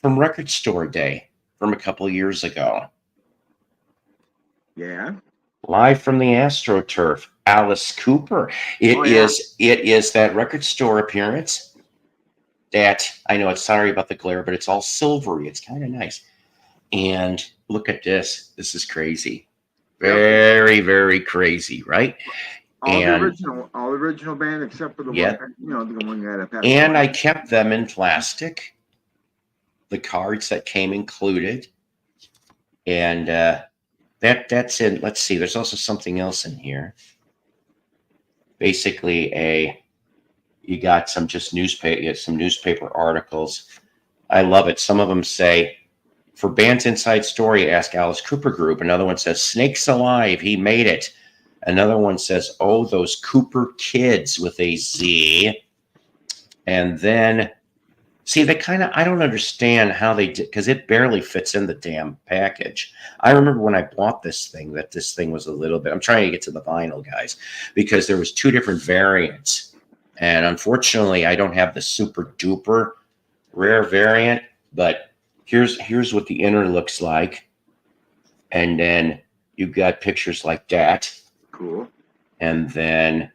from Record Store Day from a couple of years ago. Yeah. Live from the Astroturf, Alice Cooper. It is that record store appearance that I know it's sorry about the glare, but it's all silvery. It's kind of nice. And look at this. This is crazy. Very, very crazy, right? All the original band except for the one, the one that passed. And I kept them in plastic. The cards that came included. And that's it. Let's see. There's also something else in here. Basically, you got some newspaper articles. I love it. Some of them say, for Band's Inside Story, ask Alice Cooper Group. Another one says, Snakes Alive, he made it. Another one says, oh, those Cooper kids with a Z. And then, see, I don't understand how they did, because it barely fits in the damn package. I remember when I bought this thing, that this thing was a little bit, I'm trying to get to the vinyl, guys, because there was two different variants. And unfortunately, I don't have the super duper rare variant, but here's what the inner looks like. And then you've got pictures like that. Cool. And then,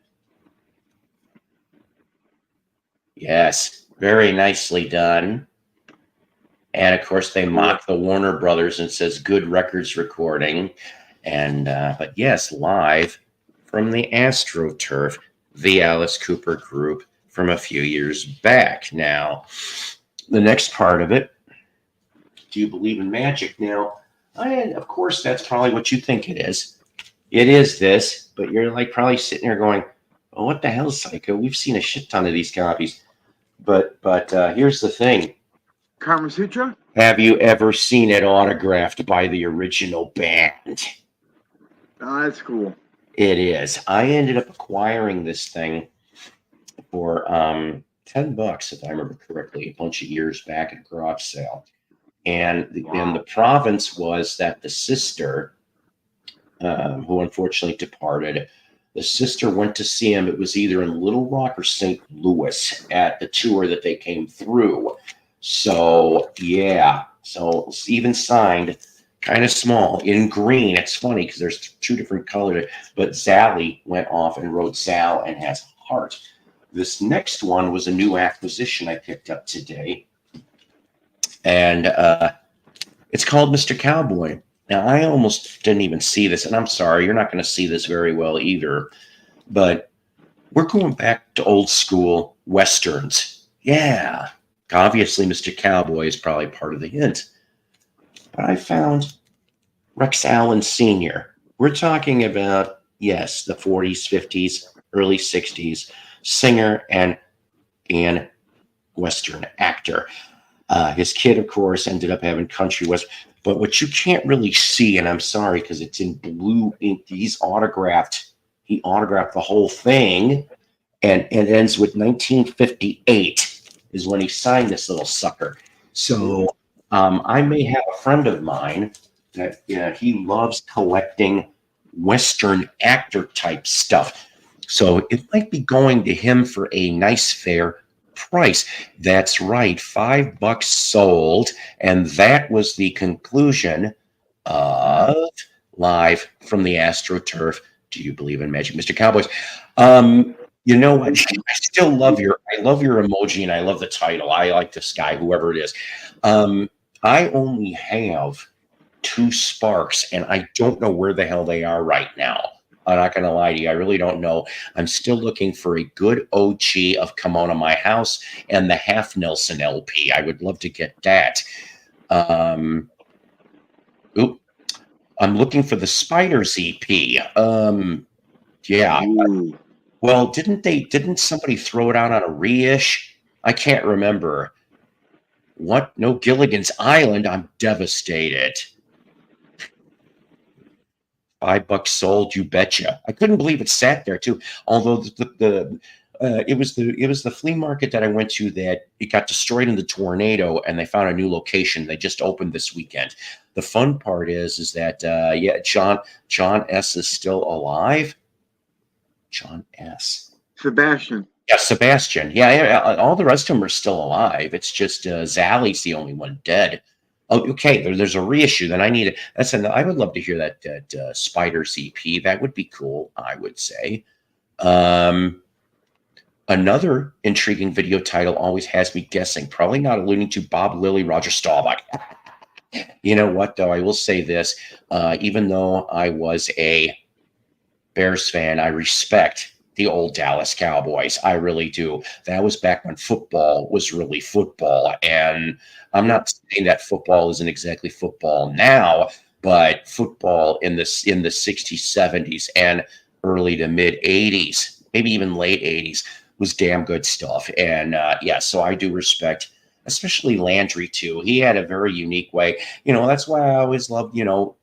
yes, very nicely done. And of course, they mock the Warner Brothers and says Good Records Recording. And but yes, live from the Astroturf, the Alice Cooper Group from a few years back. Now, the next part of it, do you believe in magic? Now, of course, that's probably what you think it is. It is this, but you're like probably sitting there going, "Oh, what the hell, Psycho? We've seen a shit ton of these copies." But here's the thing. Kama Sutra? Have you ever seen it autographed by the original band? Oh, that's cool. It is. I ended up acquiring this thing for $10, if I remember correctly, a bunch of years back at a garage sale. And the province was that the sister, who unfortunately departed, the sister went to see him. It was either in Little Rock or St. Louis at the tour that they came through. So, yeah. So, even signed kind of small in green. It's funny because there's two different colors, but Zally went off and wrote Zal and has heart. This next one was a new acquisition I picked up today, and it's called Mr. Cowboy. Now, I almost didn't even see this, and I'm sorry, you're not going to see this very well either, but we're going back to old school Westerns. Yeah, obviously, Mr. Cowboy is probably part of the hint. But I found Rex Allen Sr. We're talking about, yes, the 40s, 50s, early 60s, singer and Western actor. His kid, of course, ended up having country West. But what you can't really see, and I'm sorry because it's in blue ink, he autographed the whole thing, and it ends with 1958 is when he signed this little sucker. So I may have a friend of mine that he loves collecting Western actor type stuff. So it might be going to him for a nice, fair price. That's right, $5 sold. And that was the conclusion of Live from the Astroturf. Do you believe in magic, Mr. Cowboys? You know what? I love your emoji and I love the title. I like this guy, whoever it is. I only have 2 sparks and I don't know where the hell they are right now. I'm not going to lie to you. I really don't know. I'm still looking for a good OG of Come On to My House and the Half Nelson LP. I would love to get that. I'm looking for the Spiders EP. Yeah. Ooh. Well, didn't somebody throw it out on a reissue? I can't remember. What? No Gilligan's Island? I'm devastated. $5 sold, you betcha. I couldn't believe it sat there too. Although it was the flea market that I went to that it got destroyed in the tornado, and they found a new location. They just opened this weekend. The fun part is that John S is still alive. John S. Sebastian. Yeah, Sebastian. Yeah, all the rest of them are still alive. It's just Zally's the only one dead. Oh, okay. There's a reissue. Then I need it. I would love to hear that Spiders EP. That would be cool. I would say. Another intriguing video title always has me guessing. Probably not alluding to Bob Lilly, Roger Staubach. You know what, though? I will say this. Even though I was a Bears fan, I respect the old Dallas Cowboys. I really do. That was back when football was really football. And I'm not saying that football isn't exactly football now, but football in the 60s, 70s, and early to mid 80s, maybe even late 80s, was damn good stuff. And so I do respect, especially Landry too. He had a very unique way. That's why I always loved, the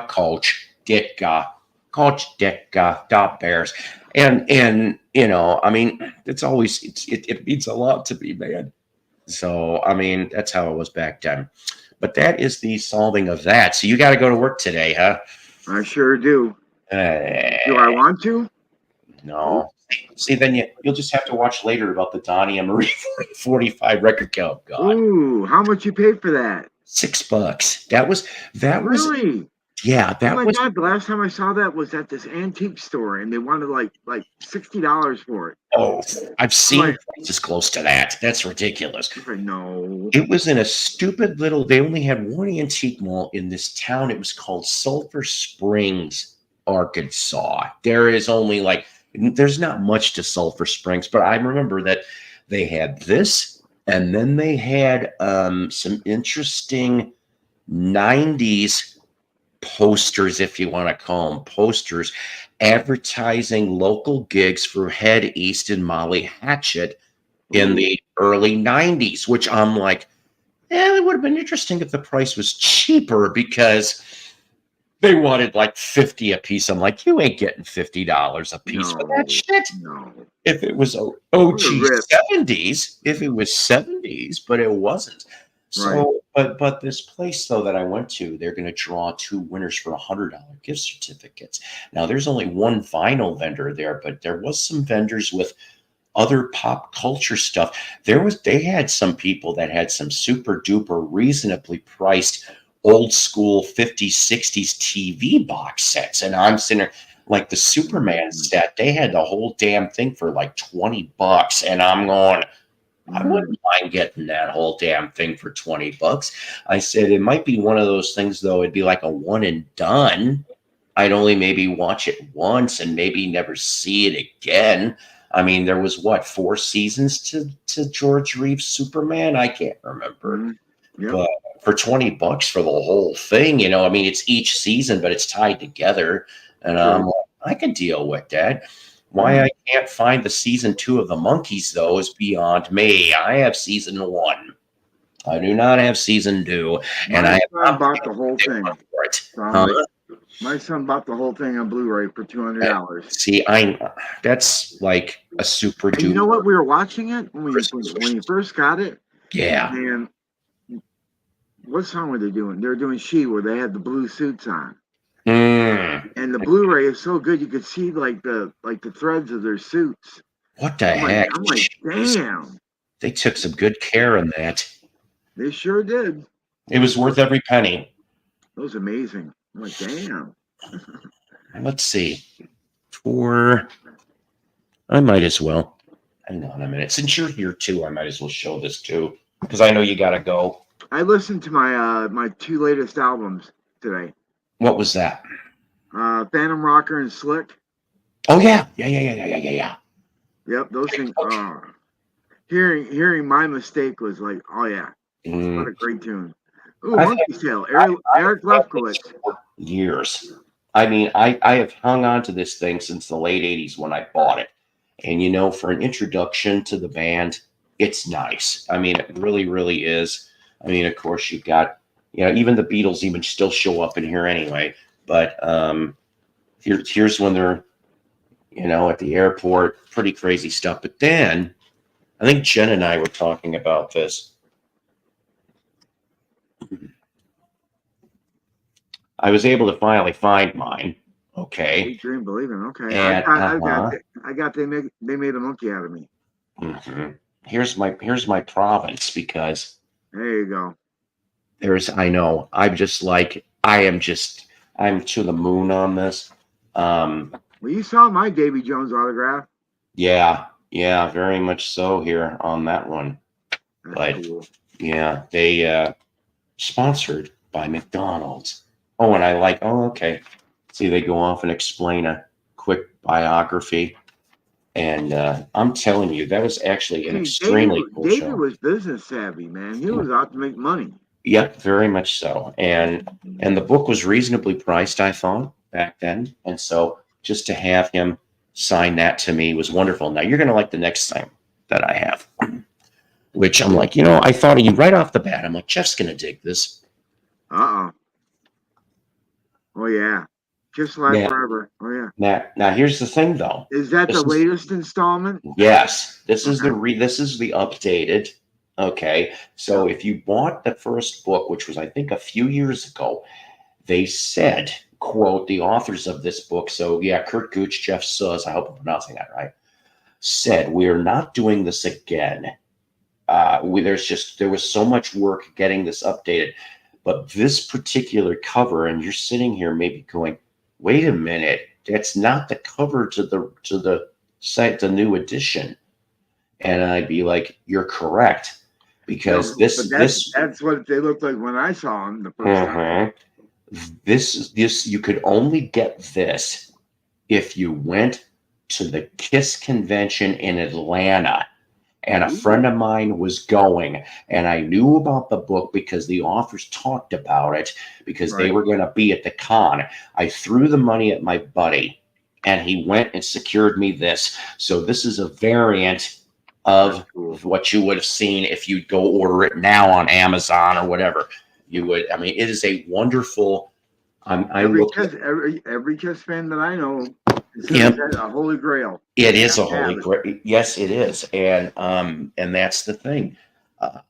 coach Ditka. Coach Ditka, Dot Bears. And I mean, it means a lot to me, man. So, I mean, that's how it was back then. But that is the solving of that. So you got to go to work today, huh? I sure do. Do I want to? No. See, then you'll just have to watch later about the Donnie and Marie 45 record count. God. Ooh, how much you paid for that? $6. That was really. Yeah, that oh my was. God! The last time I saw that was at this antique store, and they wanted like $60 for it. Oh, I've seen prices close to that. That's ridiculous. No, it was in a stupid little. They only had one antique mall in this town. It was called Sulphur Springs, Arkansas. There is only there's not much to Sulphur Springs, but I remember that they had this, and then they had some interesting 90s posters, if you want to call them posters, advertising local gigs for Head East and Molly Hatchet in the early 90s, which I'm like, it would have been interesting if the price was cheaper, because they wanted like 50 a piece. I'm like, you ain't getting $50 a piece for that shit. No. If it was OG 70s, but it wasn't. So, but this place, though, that I went to, they're going to draw 2 winners for $100 gift certificates. Now, there's only one vinyl vendor there, but there was some vendors with other pop culture stuff. They had some people that had some super duper reasonably priced old school 50s, 60s TV box sets. And I'm sitting there, like the Superman set, they had the whole damn thing for like $20. And I'm going, I wouldn't mind getting that whole damn thing for $20. I said, it might be one of those things, though. It'd be like a one and done. I'd only maybe watch it once and maybe never see it again. I mean, there was what, 4 seasons to George Reeves' Superman? I can't remember. Yep. But for $20 for the whole thing, you know, I mean, it's each season, but it's tied together. And I could deal with that. Why I can't find the season 2 of the Monkees, though, is beyond me. I have season 1. I do not have season 2, and I have bought the whole thing for it. My son bought the whole thing on Blu-ray for $200. See, that's like a super duper. You know what? We were watching it when you first got it. Yeah. And what song were they doing? They were doing "She," where they had the blue suits on. And the Blu-ray is so good, you could see like the threads of their suits. What the heck? I'm like, damn. They took some good care in that. They sure did. It was worth every penny. It was amazing. I'm like, damn. Let's see. I might as well. Hang on a minute. Since you're here too, I might as well show this too, because I know you got to go. I listened to my my 2 latest albums today. What was that? Phantom Rocker and Slick. Oh yeah. Yeah. Yep, those things. Hearing My Mistake was like, oh yeah, what a great tune. Ooh, Monkey's Tail, Eric Lefkowitz. Years. I mean, I have hung on to this thing since the late 80s when I bought it. And, you know, for an introduction to the band, it's nice. I mean, it really, really is. I mean, of course, you've got, you know, even the Beatles even still show up in here anyway. But here's when they're, you know, at the airport, pretty crazy stuff. But then, I think Jen and I were talking about this. I was able to finally find mine. Okay. Dream Believing. Okay. And, I got they made a monkey out of me. Here's my province, because there you go. I'm to the moon on this. Well, you saw my Davy Jones autograph. Yeah, very much so here on that one. That's cool. Yeah, they sponsored by McDonald's. Oh, and okay. See, they go off and explain a quick biography. And I'm telling you, that was actually an extremely cool show. David was business savvy, man. He was out to make money. Yep, very much so. And the book was reasonably priced, I thought, back then. And so just to have him sign that to me was wonderful. Now, you're going to like the next thing that I have, which I'm like, you know, I thought of you right off the bat. I'm like, Jeff's going to dig this. Oh, yeah. Just Live Forever. Oh, yeah. Now, here's the thing, though. Is that the latest installment? Yes. This is the updated. Okay. So if you bought the first book, which was, I think, a few years ago, they said, quote, the authors of this book, so yeah, Kurt Gooch, Jeff Suss, I hope I'm pronouncing that right, said, we are not doing this again. There was so much work getting this updated. But this particular cover, and you're sitting here maybe going, wait a minute, that's not the cover to the site, the new edition. And I'd be like, you're correct, because that's what they looked like when I saw them the first time. This you could only get this if you went to the KISS convention in Atlanta. And a friend of mine was going, and I knew about the book because the authors talked about it, because they were going to be at the con. I threw the money at my buddy, and he went and secured me this. So this is a variant of what you would have seen if you'd go order it now on Amazon or whatever. You would. I mean, it is a wonderful. Every KISS fan that I know. A holy grail. It is a holy grail. Yes, it is. And that's the thing.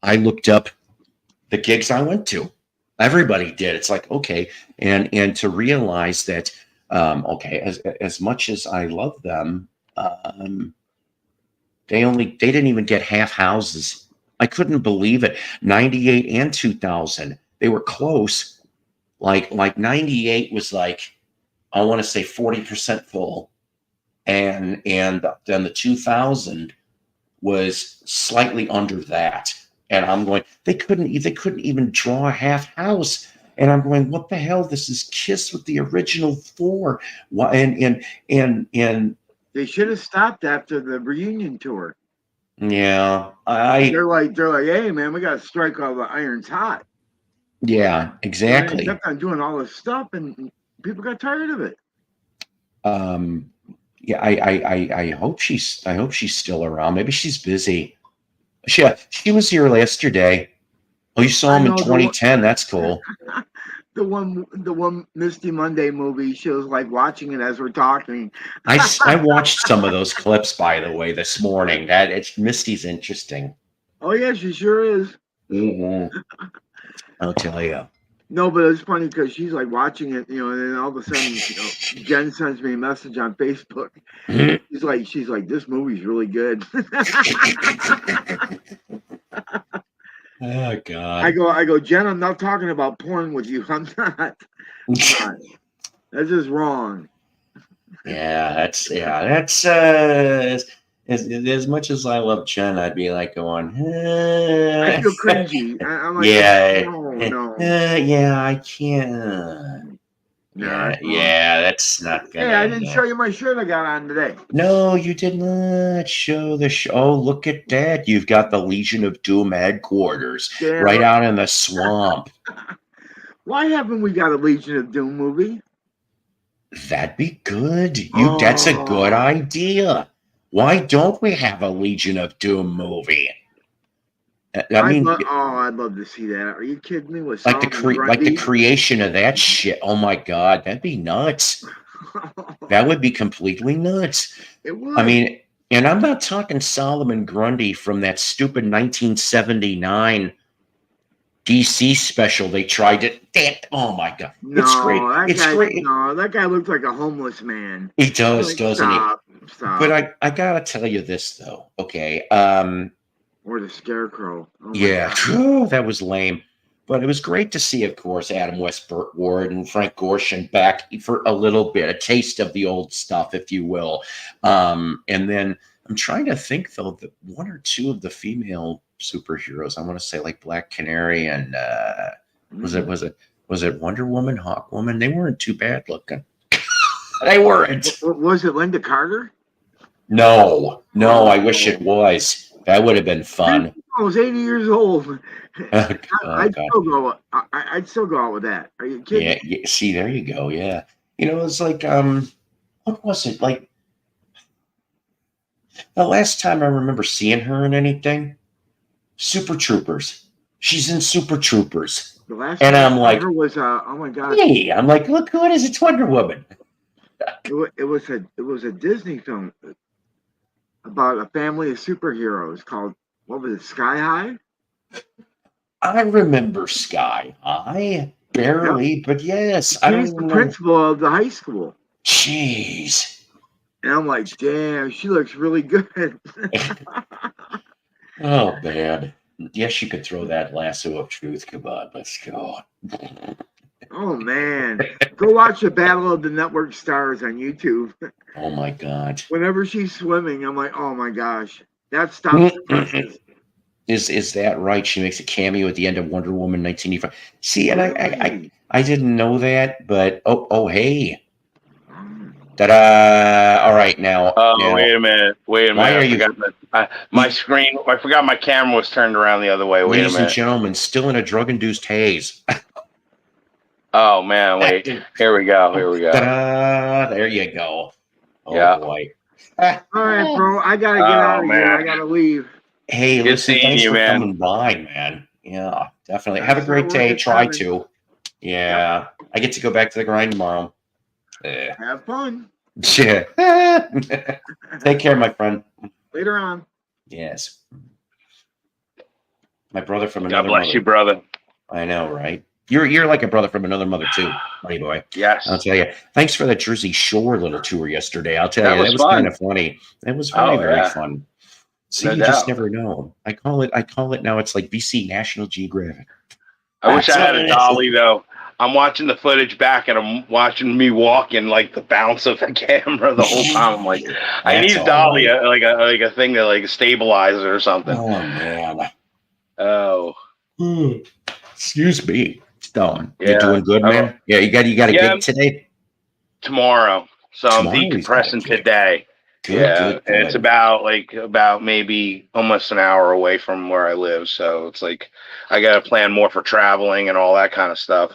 I looked up the gigs I went to. Everybody did. It's like, okay. And to realize that, okay, as much as I love them, they didn't even get half houses. I couldn't believe it. 98 and 2000. They were close, Like 98 was like, I want to say 40% full. And then the 2000 was slightly under that. And I'm going, they couldn't even draw a half house. And I'm going, what the hell? This is Kiss with the original four. Why? And they should have stopped after the reunion tour. Yeah, they're like, hey man, we got to strike while the iron's hot. Yeah, exactly. And they kept on doing all this stuff, and people got tired of it. Yeah, I hope she's still around. Maybe she's busy. She was here yesterday. Oh, you saw him in 2010. That's cool. The one Misty Monday movie. She was like watching it as we're talking. I watched some of those clips, by the way, this morning. Misty's interesting. Oh yeah, she sure is. Mm-hmm. I'll tell you. No, but it's funny because she's like watching it, and then all of a sudden, Jen sends me a message on Facebook. Mm-hmm. She's like, this movie's really good. Oh God! I go, Jen. I'm not talking about porn with you. I'm not. That's just wrong. Yeah, that's as much as I love Jen, I'd be like going, I feel cringy. I'm like, no. Yeah, I can't. Yeah, that's not gonna. Hey, I didn't show you my shirt I got on today. No, you did not show the show. Oh, look at that! You've got the Legion of Doom headquarters right out in the swamp. Why haven't we got a Legion of Doom movie? That'd be good. That's a good idea. Why don't we have a Legion of Doom movie? I'd love to see that. Are you kidding me? With like the creation of that shit. Oh my God, that'd be nuts. That would be completely nuts. It would. I mean, and I'm not talking Solomon Grundy from that stupid 1979 DC special. They tried it. Oh my God, it's great. Great. No, that guy looks like a homeless man. He does, doesn't he? Stop. But I gotta tell you this though. Okay. Or the Scarecrow. Oh, that was lame. But it was great to see, of course, Adam West Ward and Frank Gorshin back for a little bit, a taste of the old stuff, if you will. And then I'm trying to think, though, that one or two of the female superheroes, I want to say like Black Canary and was it Wonder Woman, Hawkwoman? They weren't too bad looking. They weren't. Was it Linda Carter? No, I wish it was. That would have been fun. I was 80 years old. I'd still go out with that. Are you kidding? Yeah. See, there you go. Yeah. It's like, what was it? Like, the last time I remember seeing her in anything, Super Troopers. She's in Super Troopers. The last and I'm like, was oh my God. Hey, I'm like, look who it is. It's Wonder Woman. It was a Disney film about a family of superheroes called, what was it, Sky High? I remember Sky High barely, but yes. She's the principal of the high school. Jeez. And I'm like, damn, she looks really good. Oh, man. Yes, you could throw that lasso of truth. Come on, let's go. Oh, man. Go watch the Battle of the Network Stars on YouTube. Oh, my God. Whenever she's swimming, I'm like, oh, my gosh. That stops the presses. Is that right? She makes a cameo at the end of Wonder Woman 1985. See, and I didn't know that, but hey. Ta-da! All right, now. Now, wait a minute. Why are you? My screen. I forgot my camera was turned around the other way. Wait a minute. Ladies and gentlemen, still in a drug-induced haze. Oh man! Wait. Here we go. Ta-da! There you go. Oh yeah. Boy. All right, bro. I gotta get out of here. I gotta leave. Hey, listen, thanks for coming by, man. Yeah, definitely. Have a great day. Try to. Yeah. I get to go back to the grind tomorrow. Have fun. Yeah. Take care, my friend. Later on. Yes. My brother from another God bless mother. You, brother. I know, right? You're like a brother from another mother too, buddy boy. Yes. I'll tell you. Thanks for the Jersey Shore little tour yesterday. I'll tell you, that was kind of funny. It was very fun. See, you just never know. I call it now. It's like BC National Geographic. I wish I had a dolly though. I'm watching the footage back, and I'm watching me walking, like the bounce of the camera the whole time. I'm like, I need a dolly, like a thing to like stabilize it or something. Oh man. Oh. Excuse me. Stone. Yeah. You doing good, man? Yeah, you got a gig today? Tomorrow. So Tomorrow I'm decompressing today. Good. And it's about maybe almost an hour away from where I live. So it's like I got to plan more for traveling and all that kind of stuff.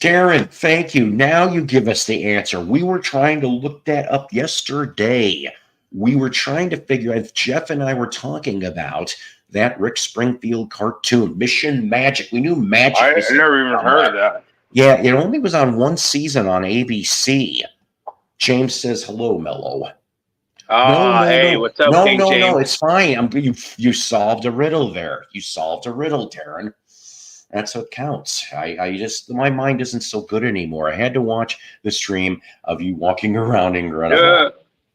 Darren, thank you. Now you give us the answer. We were trying to look that up yesterday. We were trying to figure out, Jeff and I were talking about that Rick Springfield cartoon, Mission Magic. We knew Magic. I never even heard of that. Yeah, it only was on one season on ABC. James says, hello, Mello. No. What's up, King James? No, it's fine. You solved a riddle there. You solved a riddle, Darren. That's what counts. I just, my mind isn't so good anymore. I had to watch the stream of you walking around in Grenoble. Yeah,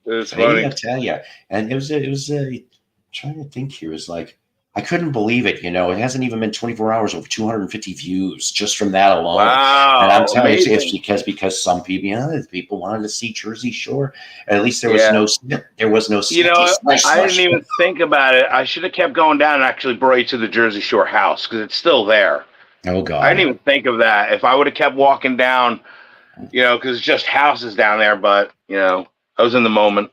it was funny. I tell you. And it was trying to think here. It was like, I couldn't believe it. It hasn't even been 24 hours, over 250 views just from that alone. Wow. And I'm telling you, it's because some people wanted to see Jersey Shore. At least there was no I didn't even think about it. I should have kept going down and actually brought you to the Jersey Shore house because it's still there. Oh God. I didn't even think of that. If I would have kept walking down, because it's just houses down there, but I was in the moment.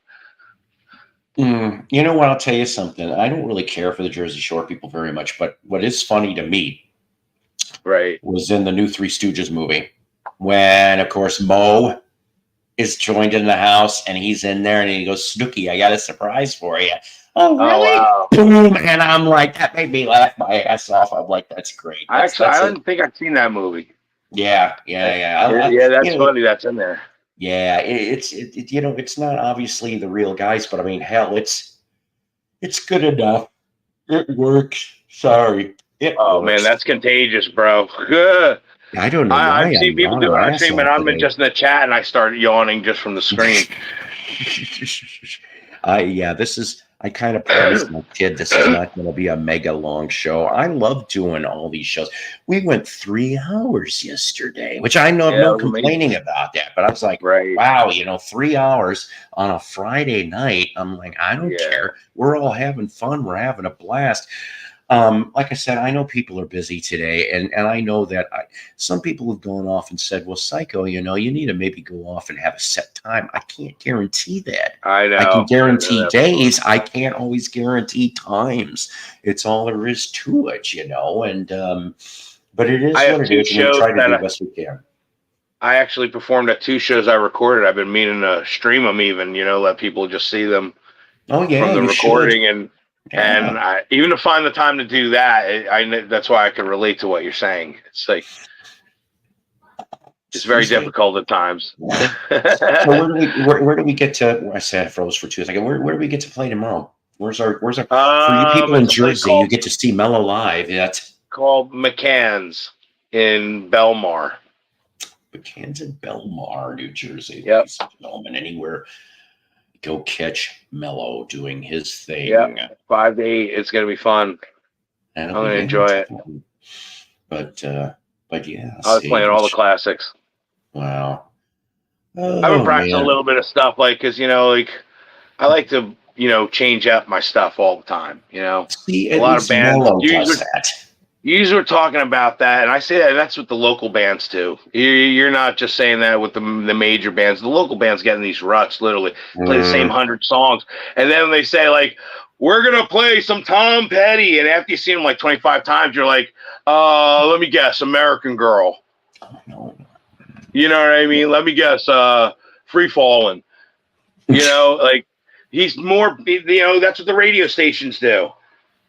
You know what? I'll tell you something. I don't really care for the Jersey Shore people very much, but what is funny to me, was in the new Three Stooges movie when, of course, Mo is joined in the house and he's in there and he goes, Snooky, I got a surprise for you. Oh, really? Oh, wow. Boom! And I'm like, that made me laugh my ass off. I'm like, that's great. I didn't think I'd seen that movie. Yeah. That's funny. That's in there. Yeah, it's not obviously the real guys, but I mean, hell, it's good enough. It works. Sorry. It works. Man, that's contagious, bro. I don't know. I've seen people do it, but I'm just in the chat and I start yawning just from the screen. I kind of promised my kid this is not going to be a mega long show. I love doing all these shows. We went 3 hours yesterday, which I know no complaining about that. But I was like, wow, 3 hours on a Friday night. I'm like, I don't care. We're all having fun. We're having a blast. Like I said, I know people are busy today, and I know that some people have gone off and said, well, Psycho, you need to maybe go off and have a set time. I can't guarantee that. I know. I can guarantee days. I can't always guarantee times. It's all there is to it, and but it is what it is. We try to do the best we can. I actually performed at 2 shows I recorded. I've been meaning to stream them even, let people just see them from the recording should. And even to find the time to do that, that's why I can relate to what you're saying. It's like it's very difficult at times. So where do we get to? I said I froze for 2 seconds. Where do we get to play tomorrow? Where's our for you people in Jersey? You get to see Mello live. That's called McCann's in Belmar. McCann's in Belmar, New Jersey. Yep. Anywhere. Go catch Mello doing his thing. Yeah, 5 to 8. It's gonna be fun. I'm gonna enjoy it. But yeah, I was playing all the classics. Wow. I've been practicing a little bit of stuff, because I like to change up my stuff all the time. See, a lot of bands. You were talking about that, and I say that that's what the local bands do. You're not just saying that with the major bands. The local bands get in these ruts, literally play the same 100 songs, and then they say we're gonna play some Tom Petty, and after you see them 25 times, you're like, let me guess, American Girl. Oh, no. You know what I mean? Let me guess, Free Fallin'. He's more. That's what the radio stations do.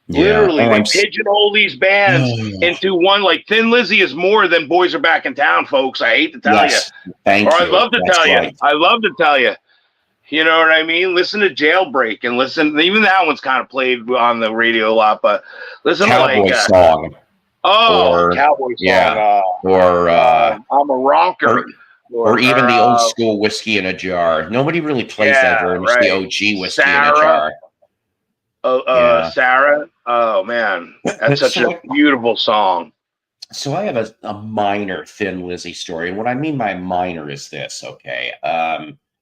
Literally, they pigeonhole these bands into one. Thin Lizzy is more than Boys Are Back in Town, folks. I hate to tell you. I'd love to tell you. I love to tell you. You know what I mean? Listen to Jailbreak and listen. Even that one's kind of played on the radio a lot, but listen Cowboy to song. Cowboy song. Yeah. I'm a Rocker. Or even the old school Whiskey in a Jar. Nobody really plays that very much. The OG Whiskey in a Jar. Sarah. Oh man, that's such a beautiful song. So I have a minor Thin Lizzy story. And what I mean by minor is this, okay?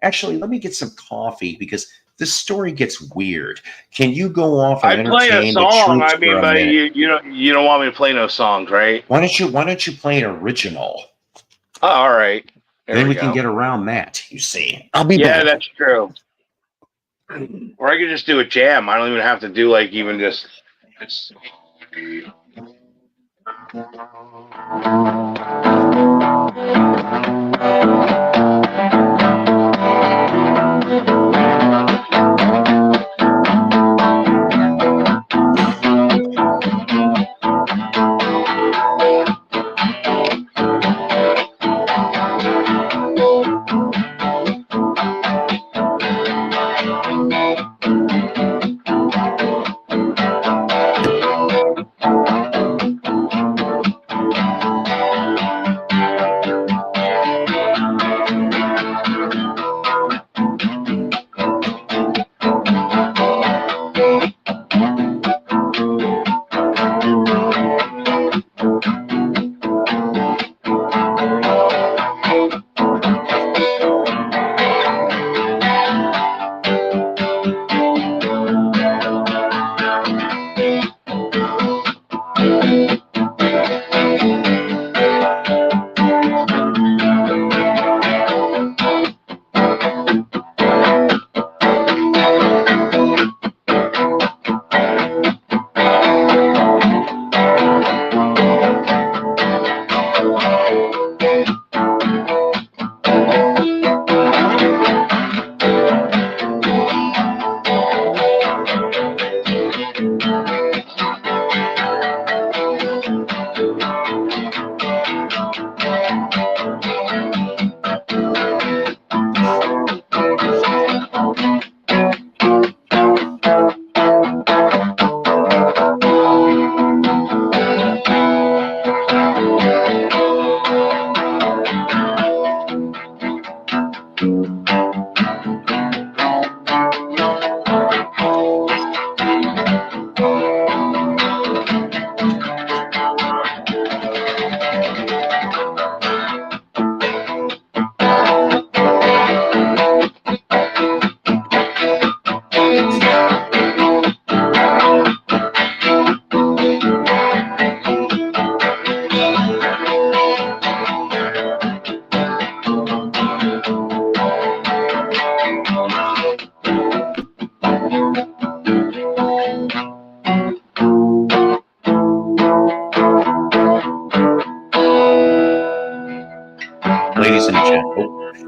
Actually, let me get some coffee because this story gets weird. Can you go off and I play a entertain the song. troops I for mean, a but minute? you don't want me to play no songs, right? Why don't you play an original? Oh, all right. There Then we we can go. get around that, you see. I'll be Yeah, back. that's true. Or I could just do a jam. I don't even have to do like even just. It's,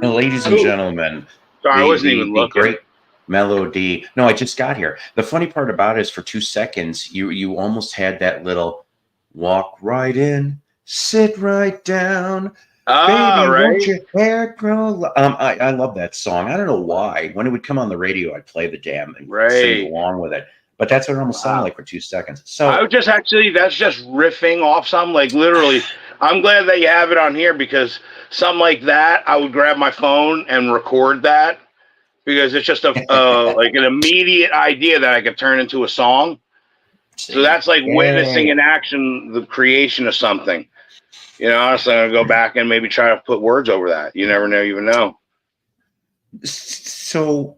Ladies and gentlemen, sorry, I wasn't even the looking. great melody. No, I just got here. The funny part about it is for 2 seconds, you almost had that little walk right in, sit right down. Baby, Right. won't your hair grow? I love that song. I don't know why. When it would come on the radio, I'd play the damn and sing along with it. But that's what it almost sounded like for 2 seconds. So I would just that's just riffing off something like literally. I'm glad that you have it on here because something like that, I would grab my phone and record that because it's just a like an immediate idea that I could turn into a song. So that's like witnessing in action the creation of something. You know, so I'm gonna go back and maybe try to put words over that. You never know, even know. So,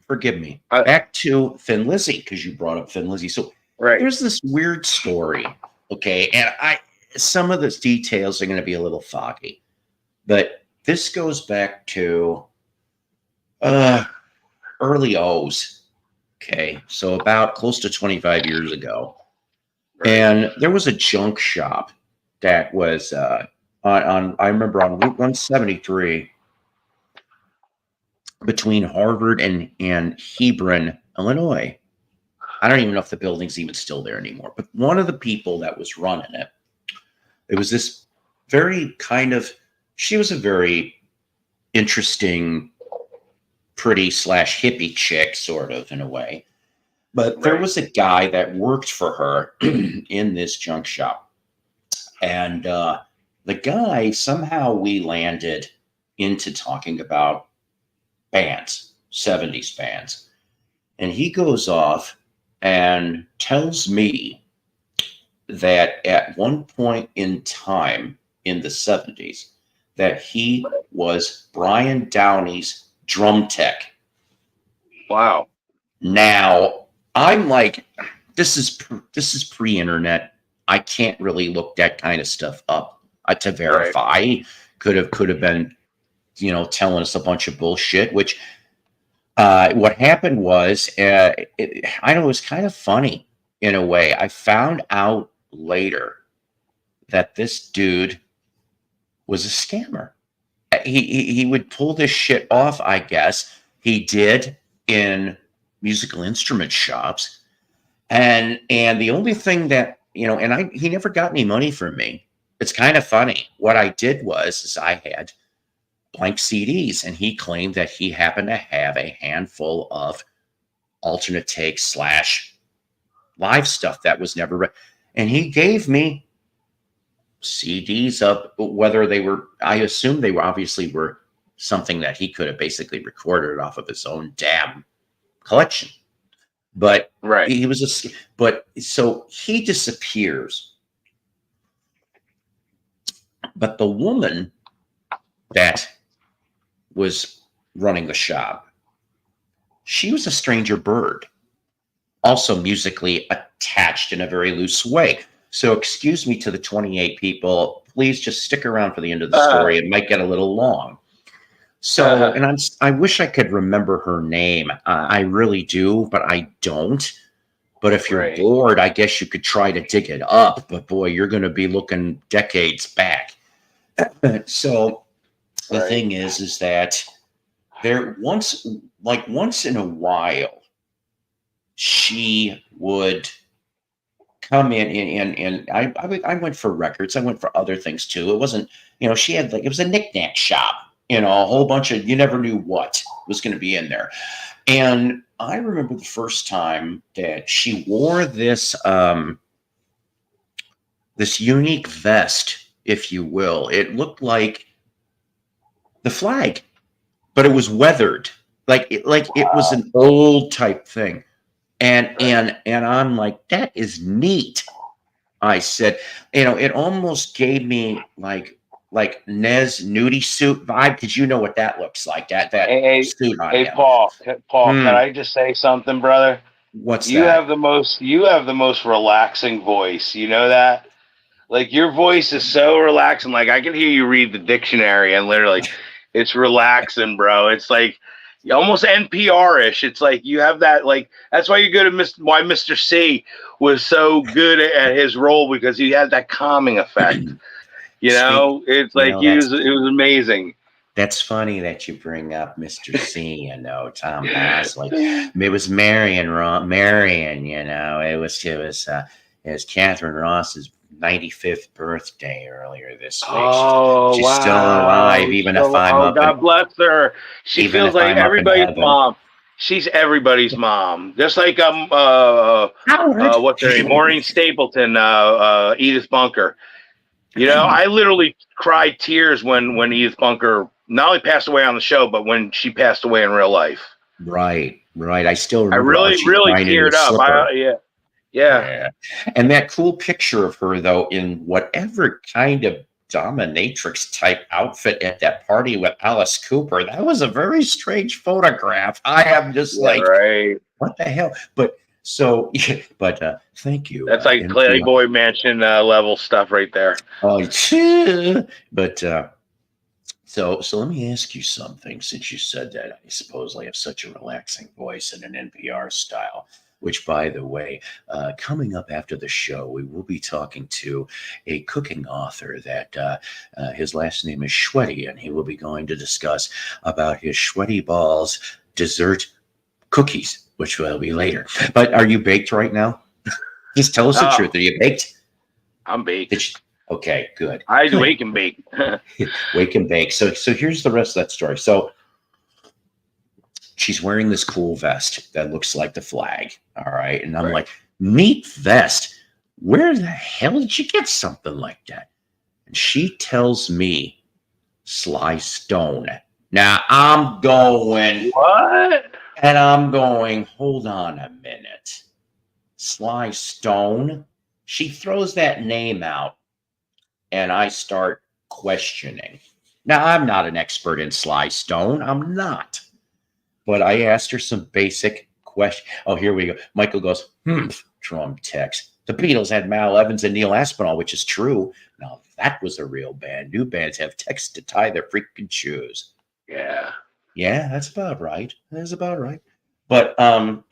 forgive me. Back to Thin Lizzy because you brought up Thin Lizzy. So there's this weird story, okay, and some of the details are going to be a little foggy, but this goes back to early O's, okay, so about close to 25 years ago, and there was a junk shop that was on I remember on Route 173 between Harvard and Hebron, Illinois. I don't even know if the building's even still there anymore, but one of the people that was running it was this very she was a very interesting, pretty / hippie chick, sort of, in a way. But there was a guy that worked for her in this junk shop. And the guy, somehow we landed into talking about bands, 70s bands. And he goes off and tells me that at one point in time in the 70s, that he was Brian Downey's drum tech. Wow. Now, I'm like, this is pre-internet. I can't really look that kind of stuff up to verify. Right. Could have been, telling us a bunch of bullshit. Which what happened was, I know it was kind of funny in a way. I found out later that this dude was a scammer. He would pull this shit off. I guess he did in musical instrument shops, and the only thing that he never got any money from me. It's kind of funny. What I did was I had blank CDs, and he claimed that he happened to have a handful of alternate takes / live stuff that was never and he gave me CDs of whether they were, I assume they were obviously were something that he could have basically recorded off of his own damn collection. But right, he was so he disappears. But the woman that was running the shop, she was a stranger bird, also musically attached in a very loose way. So excuse me to the 28 people, please just stick around for the end of the story. It might get a little long. So, and I wish I could remember her name. I really do, but I don't. But if you're bored, I guess you could try to dig it up. But boy, you're going to be looking decades back. So the thing is that there once in a while, she would come in and I went for records. I went for other things too. It wasn't, she had it was a knick-knack shop, a whole bunch of, you never knew what was going to be in there. And I remember the first time that she wore this, this unique vest, if you will. It looked like the flag, but it was weathered. Like it was an old type thing. And I'm like, that is neat. I said, it almost gave me like Nez nudie suit vibe, because you know what that looks like. That suit on him. Paul, can I just say something, brother? What's you that? have the most relaxing voice. You know that? Like, your voice is so relaxing. Like, I can hear you read the dictionary and literally it's relaxing, bro. It's like almost NPR-ish. It's like you have that, like, that's why you're good at why Mr. C was so good at his role, because he had that calming effect. It's like it was amazing. That's funny that you bring up Mr. C, Tom Hasley. It was Marion, it was Catherine Ross's 95th birthday earlier this week. Oh, she's still alive, even if I'm up. God bless her. She feels like everybody's mom. She's everybody's mom. Just like what's her name? Maureen Stapleton, Edith Bunker. I literally cried tears when Edith Bunker not only passed away on the show, but when she passed away in real life. Right. I still remember. I really teared up. Yeah. And that cool picture of her, though, in whatever kind of dominatrix type outfit at that party with Alice Cooper, that was a very strange photograph. I am just what the hell? But thank you. That's like Playboy Mansion level stuff right there. Oh, but so let me ask you something. Since you said that, I suppose I have such a relaxing voice in an NPR style. Which, by the way, coming up after the show, we will be talking to a cooking author that his last name is Schwetty, and he will be going to discuss about his Schwetty Balls dessert cookies, which will be later. But are you baked right now? Just tell us the truth. Are you baked? I'm baked. Okay, good. I wake and bake. Wake and bake. So here's the rest of that story. So she's wearing this cool vest that looks like the flag. All right. And I'm like, neat vest. Where the hell did you get something like that? And she tells me Sly Stone. Now I'm going, what? And I'm going, hold on a minute. Sly Stone? she throws that name out, and I start questioning. Now, I'm not an expert in Sly Stone. I'm not. But I asked her some basic questions. Oh, here we go. Michael goes, drum text. The Beatles had Mal Evans and Neil Aspinall, which is true. Now, that was a real band. New bands have texts to tie their freaking shoes. Yeah. Yeah, that's about right. That's about right. But so,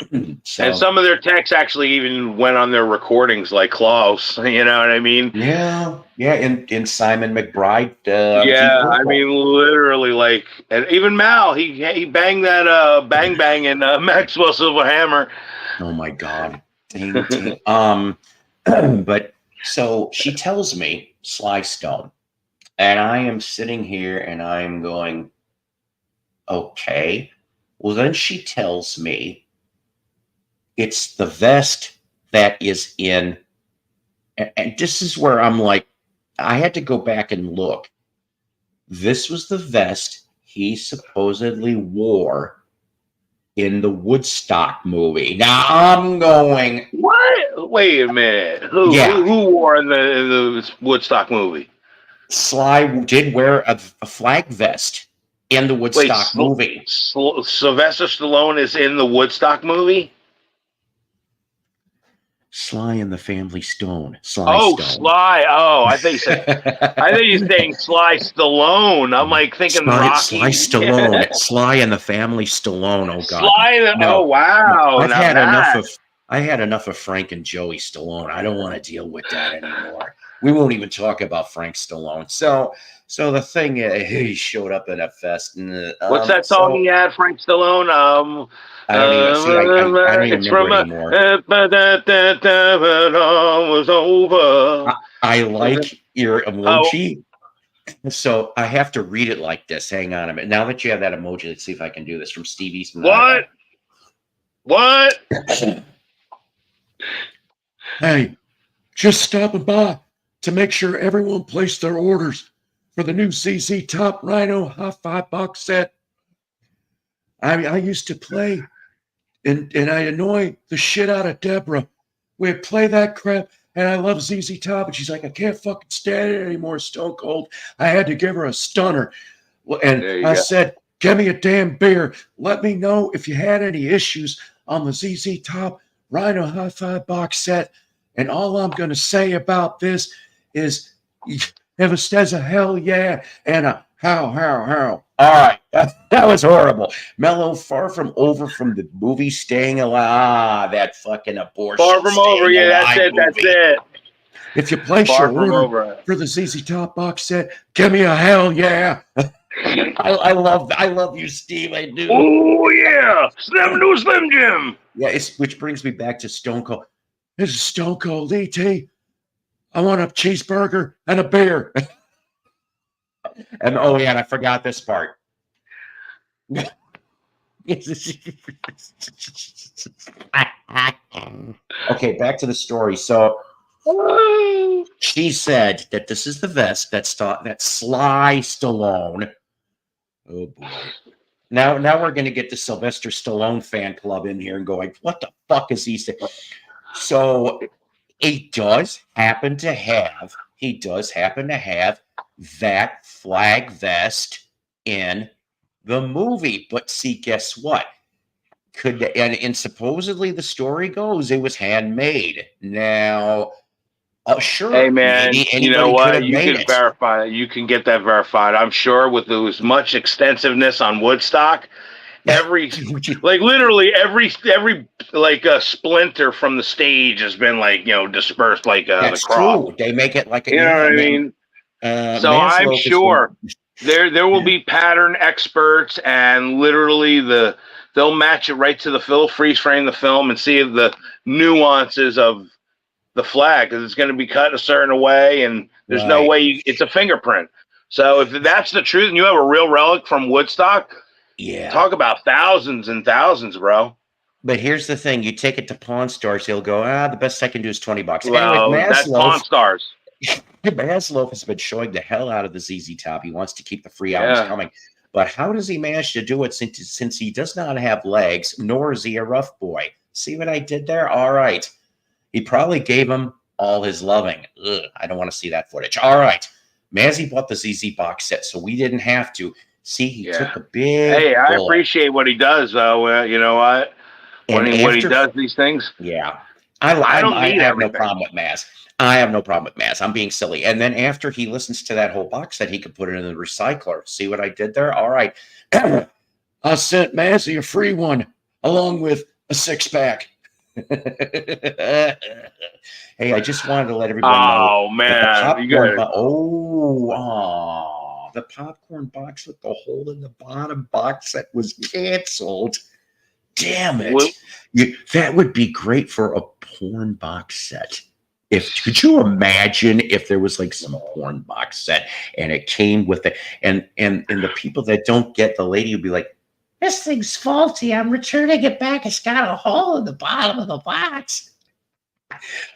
and some of their texts actually even went on their recordings, like Klaus. You know what I mean? Yeah. In Simon McBride. Yeah, I mean, literally, like, and even Mal, he banged that bang bang in Maxwell Silver Hammer. Oh my God. Ding, ding. But so she tells me Sly Stone, and I am sitting here and I'm going, okay. Well, then she tells me it's the vest that is in, and this is where I'm like, I had to go back and look. This was the vest he supposedly wore in the Woodstock movie. Now I'm going, what? Wait a minute. Who wore in the Woodstock movie? Sly did wear a flag vest in the Woodstock movie. Sylvester Stallone is in the Woodstock movie? Sly and the Family Stone. Stone. Sly. Oh, I think you're saying Sly Stallone. I'm like thinking Rocky. Sly Stallone. Sly and the Family Stallone. Oh God. Oh wow. I had enough of Frank and Joey Stallone. I don't want to deal with that anymore. We won't even talk about Frank Stallone. So the thing is, he showed up at a fest. And, what's that song he had, Frank Stallone? I don't even remember anymore. Was over. I like your emoji. So I have to read it like this. Hang on a minute. Now that you have that emoji, let's see if I can do this from Stevie's. What? Hey, just stopping by to make sure everyone placed their orders for the new ZZ Top Rhino Hi-Fi box set. I used to play, and I annoy the shit out of Deborah. We'd play that crap, and I love ZZ Top, and she's like, I can't fucking stand it anymore, Stone Cold. I had to give her a stunner. And I said, give me a damn beer. Let me know if you had any issues on the ZZ Top Rhino Hi-Fi box set. And all I'm going to say about this is if it says a hell yeah and a how. All right. That was horrible. Mello, far from over from the movie Staying Alive. That fucking abortion. Far from over. Yeah, that's it. If you place your order for the ZZ Top box set, give me a hell yeah. I love you, Steve. I do. Oh yeah, Slim Jim. Yeah, which brings me back to Stone Cold. This is Stone Cold E.T. I want a cheeseburger and a beer. And oh yeah, and I forgot this part. Okay, back to the story. So she said that this is the vest that Sly Stallone. Oh boy. Now we're going to get the Sylvester Stallone fan club in here and going, what the fuck is he saying? So he does happen to have that flag vest in the movie. But see, guess what? And supposedly the story goes it was handmade. Now, sure. Hey man, you know what? You can verify that. You can get that verified. I'm sure with as much extensiveness on Woodstock, every splinter from the stage has been dispersed that's the crop. True. They make it like a, you know what I mean. So I'm sure there will be pattern experts, and literally they'll match it right to the freeze frame the film and see the nuances of the flag, because it's going to be cut a certain way, and there's no way it's a fingerprint. So if that's the truth and you have a real relic from Woodstock, talk about thousands and thousands, bro. But here's the thing: you take it to Pawn Stars, he'll go, the best I can do is $20. Well, that's Pawn Stars. Maslow has been showing the hell out of the ZZ Top. He wants to keep the free hours coming. But how does he manage to do it since he does not have legs, nor is he a rough boy? See what I did there? All right. He probably gave him all his loving. Ugh, I don't want to see that footage. All right. Mazzy bought the ZZ box set, so we didn't have to. See, he took a big Hey, I bullet. appreciate what he does, though. You know what? When he does these things. Yeah. I have no problem with Maz. I have no problem with Maz. I'm being silly. And then after he listens to that whole box set, he could put it in the recycler. See what I did there? All right. I sent Mazzy a free one along with a 6-pack. Hey, I just wanted to let everyone know. Oh, man. The popcorn box with the hole in the bottom box set was canceled. Damn it. That would be great for a porn box set. Could you imagine if there was like some porn box set and it came with it and the people that don't get, the lady would be like, this thing's faulty. I'm returning it back. It's got a hole in the bottom of the box.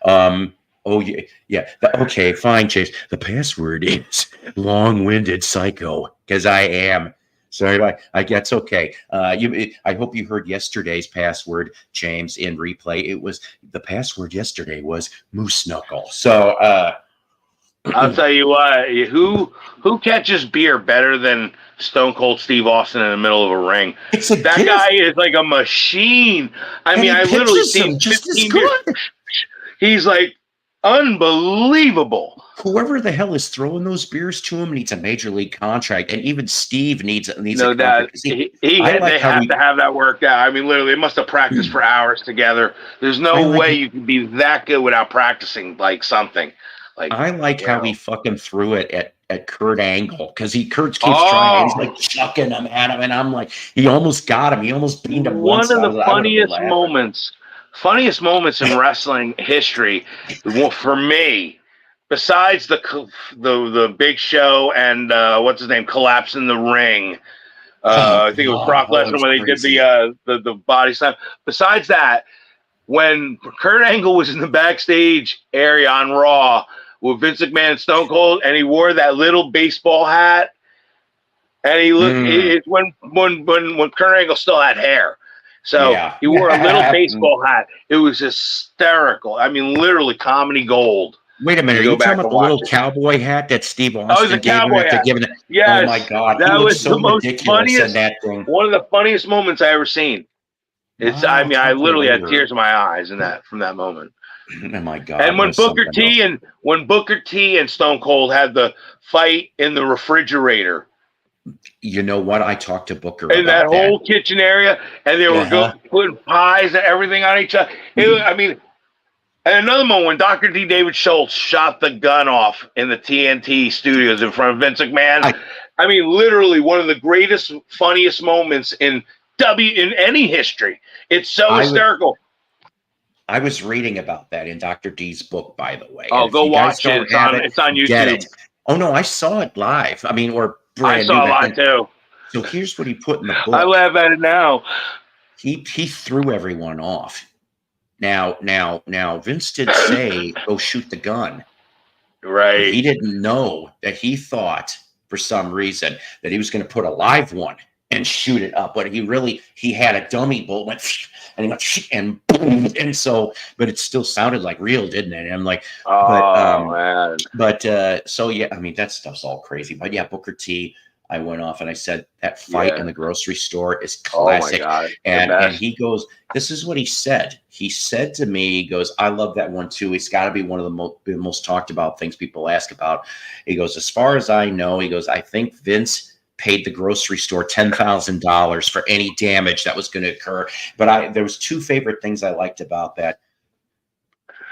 Oh yeah. Okay, fine, Chase. The password is long-winded psycho, because I am. So I guess okay. I hope you heard yesterday's password, James, in replay. The password yesterday was moose knuckle. So I'll tell you what. Who catches beer better than Stone Cold Steve Austin in the middle of a ring? That guy is like a machine. I mean, I literally seen 15 beers. He's like unbelievable. Whoever the hell is throwing those beers to him needs a major league contract, and even Steve needs no a contract. They have to have that worked out. I mean, literally, they must have practiced for hours together. There's no way you can be that good without practicing like something. I like how he fucking threw it at Kurt Angle, because Kurt keeps trying. He's like chucking him at him, and I'm like, he almost got him. He almost beamed him once. One of the funniest moments in wrestling history for me, besides the Big Show and what's his name collapsing the ring. I think it was Brock Lesnar when they did the body slam. Besides that, when Kurt Angle was in the backstage area on Raw with Vince McMahon and Stone Cold, and he wore that little baseball hat, and he looked it's when Kurt Angle still had hair. So he wore a little baseball hat. It was hysterical. I mean, literally comedy gold. Wait a minute. Are you talking about the little cowboy hat that Steve Austin gave him after giving it? Yes. Oh, my God. That was so the most ridiculous in that thing. One of the funniest moments I ever seen. I literally had tears in my eyes from that moment. Oh, my God. And when Booker T and Stone Cold had the fight in the refrigerator. You know what? I talked to Booker in that whole kitchen area, and they were putting pies and everything on each other. And another moment when Dr. D. David Schultz shot the gun off in the TNT studios in front of Vince McMahon. I mean, literally one of the greatest, funniest moments in any history. It's so hysterical. I was reading about that in Dr. D's book, by the way. Oh, go watch it. It's on YouTube. Oh, no, I saw it live. I mean, I saw a lot too. So here's what he put in the book. I laugh at it now. He threw everyone off. Now, Vince did say, go shoot the gun. Right. He didn't know that he thought, for some reason, that he was going to put a live one and shoot it up. But he had a dummy bullet, and he went, and boom. And so, but it still sounded like real, didn't it? And I'm like, man. So yeah, I mean, that stuff's all crazy. But yeah, Booker T, I went off and I said that fight in the grocery store is classic. Oh my God. And he goes, this is what he said. He said to me, he goes, I love that one too. It's got to be one of the most talked about things people ask about. He goes, as far as I know, he goes, I think Vince paid the grocery store $10,000 for any damage that was going to occur. But there was two favorite things I liked about that.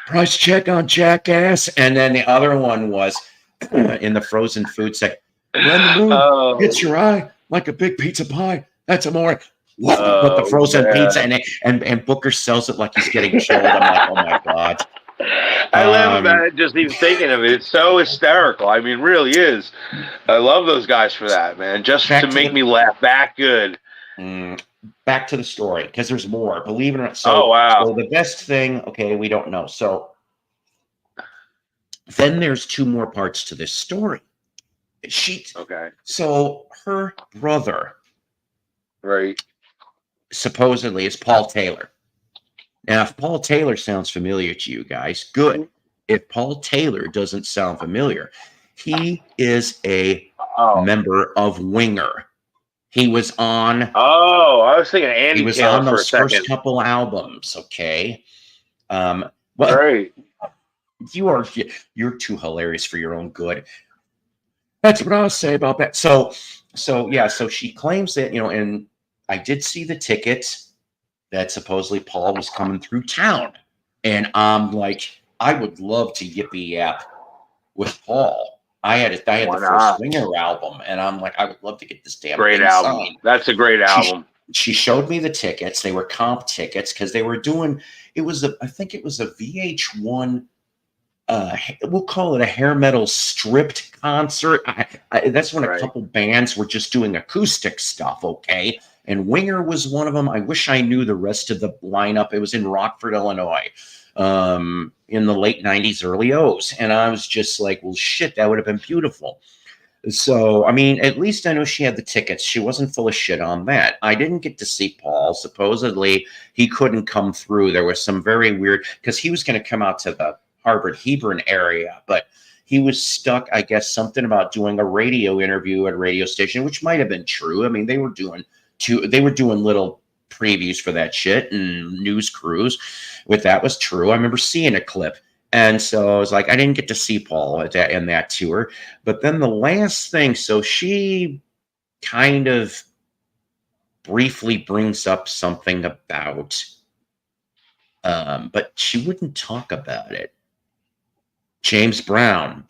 Price check on Jackass. And then the other one was in the frozen food section. When the moon hits your eye like a big pizza pie, that's amore. With the frozen pizza, and Booker sells it like he's getting killed. I'm like, oh my God. I laugh about it just even thinking of it. It's so hysterical. I mean, really is. I love those guys for that, man. Just to make me laugh that good. Back to the story, because there's more. Believe it or not. So the best thing, okay, we don't know. So then there's two more parts to this story. So her brother, right, supposedly is Paul Taylor. Now, if Paul Taylor sounds familiar to you guys, good, if Paul Taylor doesn't sound familiar, he is a member of Winger. He was on. Oh, I was thinking Andy he was Taylor on for those a second. first couple albums. Okay. Well, right. You're too hilarious for your own good. That's what I'll say about that. So yeah, so she claims that, and I did see the tickets that supposedly Paul was coming through town. And I'm like, I would love to yippee yap with Paul. I had the first Winger album, and I'm like, I would love to get this damn great thing album. signed. That's a great album. She showed me the tickets. They were comp tickets because they were doing. I think it was a VH1. We'll call it a hair metal stripped concert. That's when a couple bands were just doing acoustic stuff. Okay. And Winger was one of them. I wish I knew the rest of the lineup. It was in Rockford, Illinois, in the late 90s, early O's. And I was just like, well, shit, that would have been beautiful. So, I mean, at least I know she had the tickets. She wasn't full of shit on that. I didn't get to see Paul. Supposedly, he couldn't come through. There was some very weird, because he was going to come out to the Harvard Hebron area, but he was stuck, I guess, something about doing a radio interview at a radio station, which might have been true. I mean, they were doing little previews for that shit and news crews. With that was true. I remember seeing a clip. And so I was like, I didn't get to see Paul in that tour. But then the last thing, so she kind of briefly brings up something about, but she wouldn't talk about it. James Brown.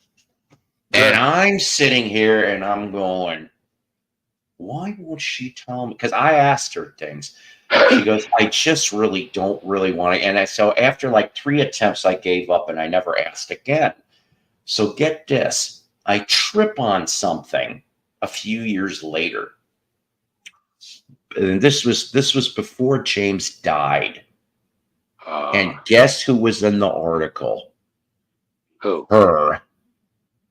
And I'm sitting here and I'm going, why won't she tell me? Because I asked her things. She goes, I just really don't really want to. And so after like 3 attempts, I gave up and I never asked again. So get this. I trip on something a few years later. And this was before James died. And guess who was in the article? Who? Her.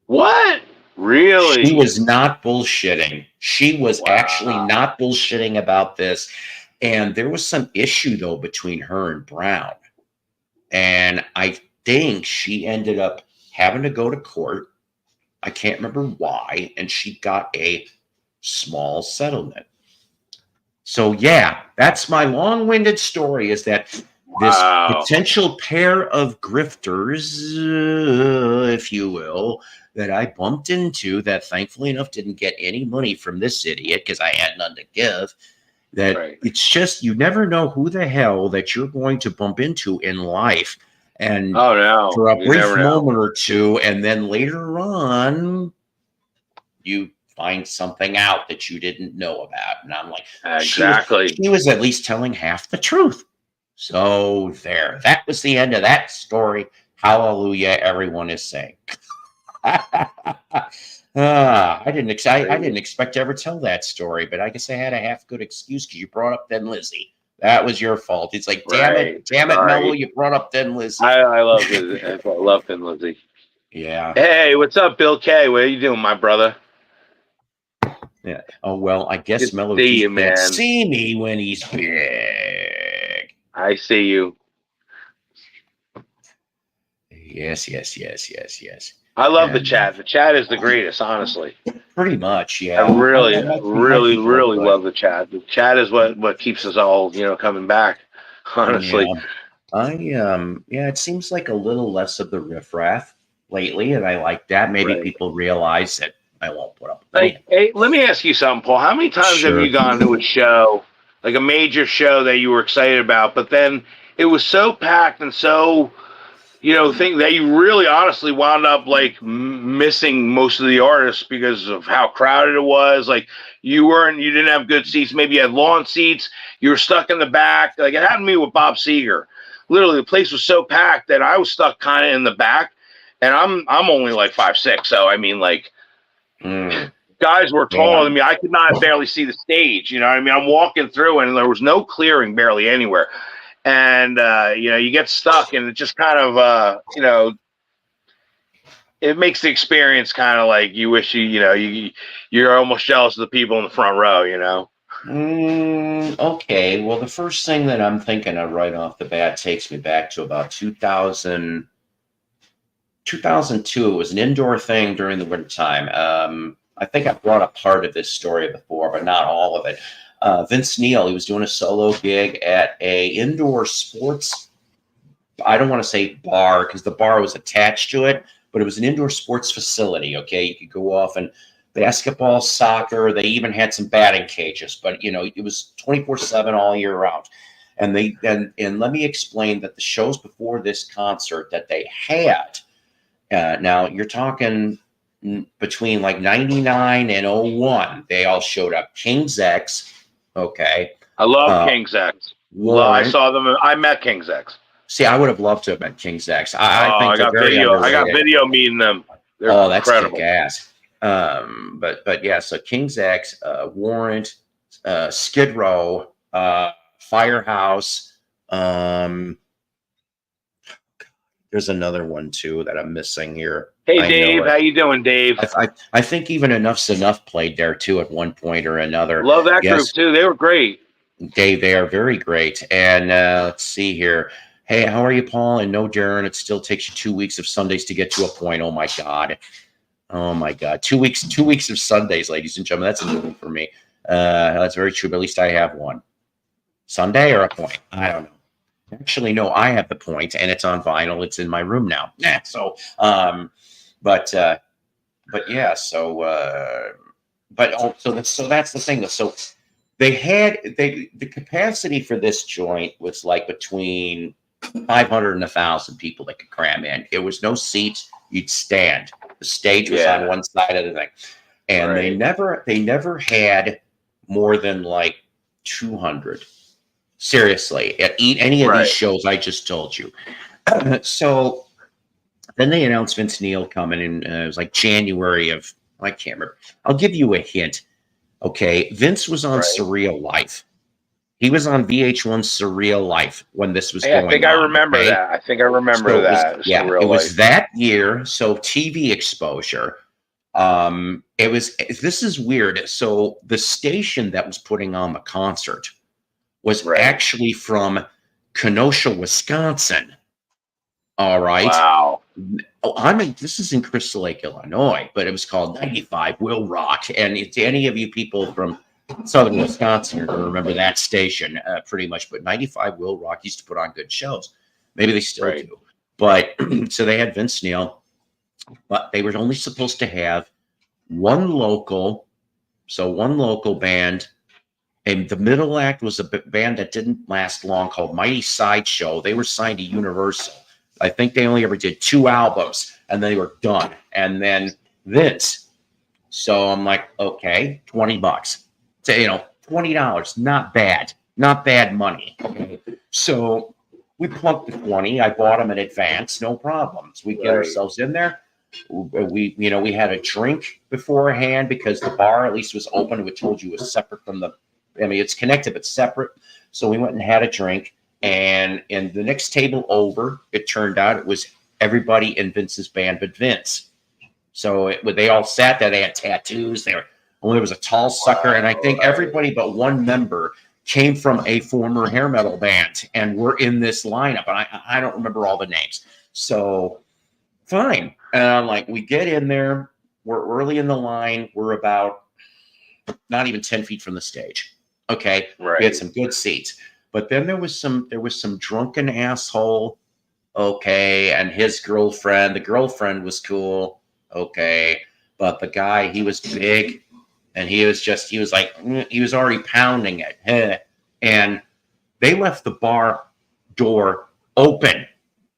What? Really? She was not bullshitting. She was actually not bullshitting about this. And there was some issue, though, between her and Brown. And I think she ended up having to go to court. I can't remember why. And she got a small settlement. So, yeah, that's my long-winded story, is that this potential pair of grifters, if you will, that I bumped into that thankfully enough didn't get any money from this idiot because I had none to give. That it's just, you never know who the hell that you're going to bump into in life. And for a brief moment or two, and then later on, you find something out that you didn't know about. And I'm like, exactly. She was at least telling half the truth. So there, that was the end of that story. Hallelujah, everyone is saying. I didn't expect to ever tell that story, but I guess I had a half good excuse because you brought up Thin Lizzy. That was your fault. It's like, damn it, Mello, you brought up Thin Lizzy. I love it. I love Thin Lizzy. Yeah. Hey, what's up, Bill K? What are you doing, my brother? Yeah. Oh well, I guess Mello can't see me when he's big. I see you. Yes. I love the chat. The chat is the greatest, honestly. Pretty much, yeah. I really love the chat. The chat is what keeps us all, coming back. Honestly, it seems like a little less of the riffraff lately, and I like that. Maybe people realize that I won't put up. Hey, let me ask you something, Paul. How many times have you gone to a show, like a major show that you were excited about, but then it was so packed and so, think that you really honestly wound up like missing most of the artists because of how crowded it was. Like you didn't have good seats. Maybe you had lawn seats. You were stuck in the back. Like it happened to me with Bob Seger. Literally, the place was so packed that I was stuck kind of in the back, and I'm only like 5'6", so I mean, like guys were taller than me. I could not barely see the stage. You know what I mean? I'm walking through, and there was no clearing barely anywhere. And, you get stuck, and it just kind of, it makes the experience kind of like you wish you're almost jealous of the people in the front row, Okay. Well, the first thing that I'm thinking of right off the bat takes me back to about 2000. 2002. It was an indoor thing during the wintertime. I think I brought up part of this story before, but not all of it. Vince Neil, he was doing a solo gig at a indoor sports, I don't want to say bar because the bar was attached to it, but it was an indoor sports facility. Okay, you could go off and basketball, soccer. They even had some batting cages, but it was 24/7 all year round. And let me explain that the shows before this concert that they had, now you're talking between like 99 and 01, they all showed up. King's X, okay. I love King's X. Well, I saw them. I met King's X. See, I would have loved to have met King's X. I got video meeting them. They're that's kick-ass. But yeah, so King's X, Warrant, Skid Row, Firehouse. There's another one too that I'm missing here. Hey, Dave, how you doing, Dave? I think even Enough's Enough played there too at one point or another. Love that group too. They were great. They are very great. And let's see here. Hey, how are you, Paul? And no, Darren, it still takes you 2 weeks of Sundays to get to a point. Oh my God. 2 weeks of Sundays, ladies and gentlemen. That's a new one for me. That's very true, but at least I have one. Sunday or a point? I don't know. Actually, no, I have the point, and it's on vinyl. It's in my room now. So that's the thing. So they had the capacity for this joint was like between 500 and 1,000 people that could cram in. It was no seats. You'd stand. The stage was on one side of the thing, and they never had more than like 200. Seriously, at any of these shows I just told you. So then they announced Vince Neil coming in. It was like January of, I can't remember. I'll give you a hint. Okay, Vince was on Surreal Life. He was on VH1 Surreal Life when this was going on. I think I remember that. I think I remember that. It was that year. So TV exposure. This is weird. So the station that was putting on the concert was actually from Kenosha, Wisconsin. All right. Wow. This is in Crystal Lake, Illinois, but it was called 95 Will Rock. And to any of you people from Southern Wisconsin are going to remember that station pretty much. But 95 Will Rock used to put on good shows. Maybe they still do. But so they had Vince Neil, but they were only supposed to have one local band. And the middle act was a band that didn't last long called Mighty Sideshow. They were signed to Universal. I think they only ever did 2 albums, and they were done. And then Vince. So I'm like, okay, $20. So, $20, not bad. Not bad money. Okay. So we plunked the 20. I bought them in advance, no problems. We get ourselves in there. We had a drink beforehand because the bar at least was open. We told you was separate from it's connected but separate. So we went and had a drink, and in the next table over, it turned out it was everybody in Vince's band but Vince. So they all sat there. They had tattoos. There was a tall sucker, and I think everybody but one member came from a former hair metal band, and we're in this lineup. And I don't remember all the names. So fine. And I'm like, we get in there. We're early in the line. We're about not even 10 feet from the stage. Okay. We had some good seats. But then there was some drunken asshole. Okay. And his girlfriend. The girlfriend was cool. Okay. But the guy, he was big. And he was already pounding it. And they left the bar door open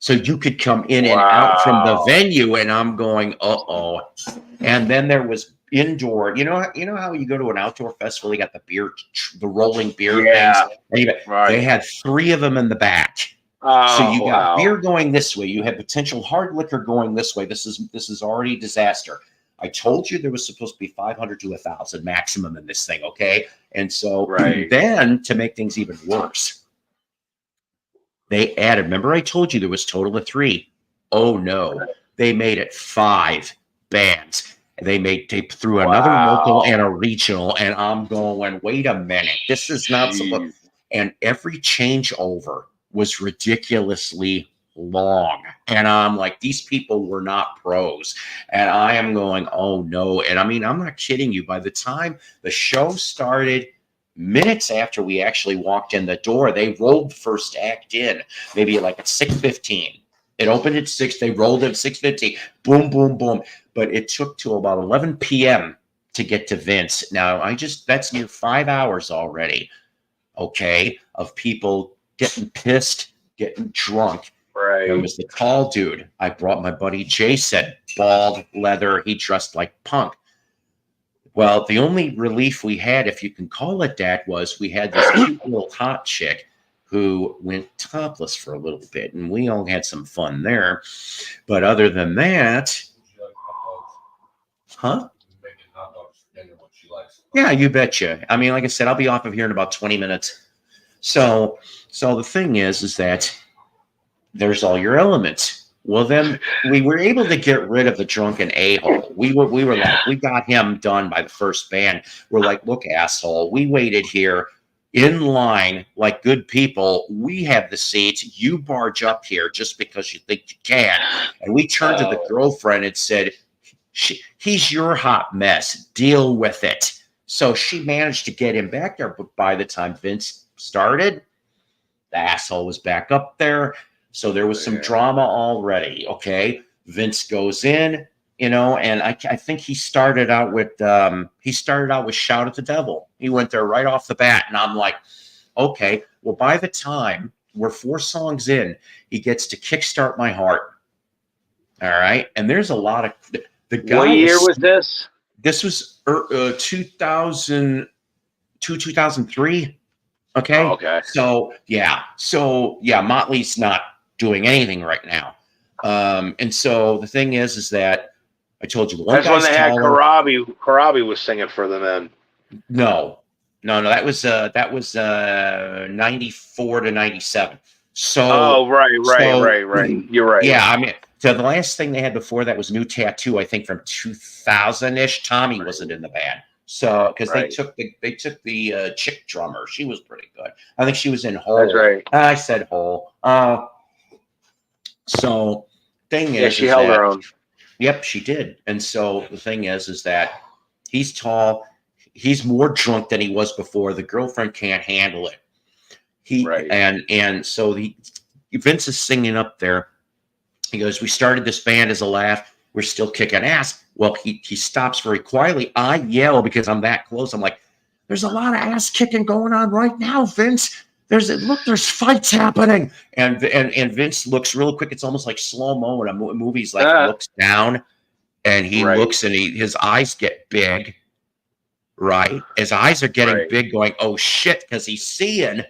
so you could come in and out from the venue. And I'm going, uh-oh. And then there was indoor, you know how you go to an outdoor festival, you got the rolling beer things. They had 3 of them in the back. So you got beer going this way. You had potential hard liquor going this way. This is already disaster. I told you there was supposed to be 500 to 1,000 maximum in this thing, okay? And so then to make things even worse, they added, remember I told you there was total of 3. Oh no, they made it 5 bands. They threw another local and a regional, and I'm going, wait a minute, this is not supposed. And every changeover was ridiculously long. And I'm like, these people were not pros. And I am going, oh no. And I mean, I'm not kidding you. By the time the show started, minutes after we actually walked in the door, they rolled the first act in, maybe like at 6:15. It opened at 6. They rolled at 6:50. Boom, boom, boom. But it took till about 11 p.m. to get to Vince. Now, that's near 5 hours already, okay, of people getting pissed, getting drunk. Right. There was the tall dude. I brought my buddy Jason, bald, leather. He dressed like punk. Well, the only relief we had, if you can call it that, was we had this cute little hot chick who went topless for a little bit, and we all had some fun there. But other than that, huh? Yeah, you betcha. I mean, like I said, I'll be off of here in about 20 minutes. So the thing is that there's all your elements. Well, then we were able to get rid of the drunken a-hole. We were like, we got him done by the first band. We're like, look, asshole, we waited here in line like good people. We have the seats. You barge up here just because you think you can. And we turned to the girlfriend and said, he's your hot mess. Deal with it. So she managed to get him back there. But by the time Vince started, the asshole was back up there. So there was some drama already. Okay. Vince goes in, and I think he started out with Shout at the Devil. He went there right off the bat. And I'm like, okay, well, by the time we're 4 songs in, he gets to Kickstart My Heart. All right. And there's a lot of the guy. What year was this? This was 2002, 2003. Okay. Oh, okay. So Motley's not doing anything right now. And so the thing is that I told you that's when they had Karabi. Karabi was singing for them then. No. That was 94 to 97. So right. You're right. Yeah, I mean, so the last thing they had before that was New Tattoo, I think from 2000-ish. Tommy wasn't in the band. So, because they took the chick drummer, she was pretty good. I think she was in Hole. That's right. I said Hole. So, thing is, she held her own. Yep, she did. And so the thing is that he's tall, he's more drunk than he was before. The girlfriend can't handle it. And so Vince is singing up there. He goes, "We started this band as a laugh. We're still kicking ass." Well, he stops very quietly. I yell because I'm that close. I'm like, "There's a lot of ass kicking going on right now, Vince. There's fights happening." And Vince looks real quick. It's almost like slow-mo in a movie's like looks down and he looks and his eyes get big. Right? His eyes are getting big going, "Oh shit," because he's seeing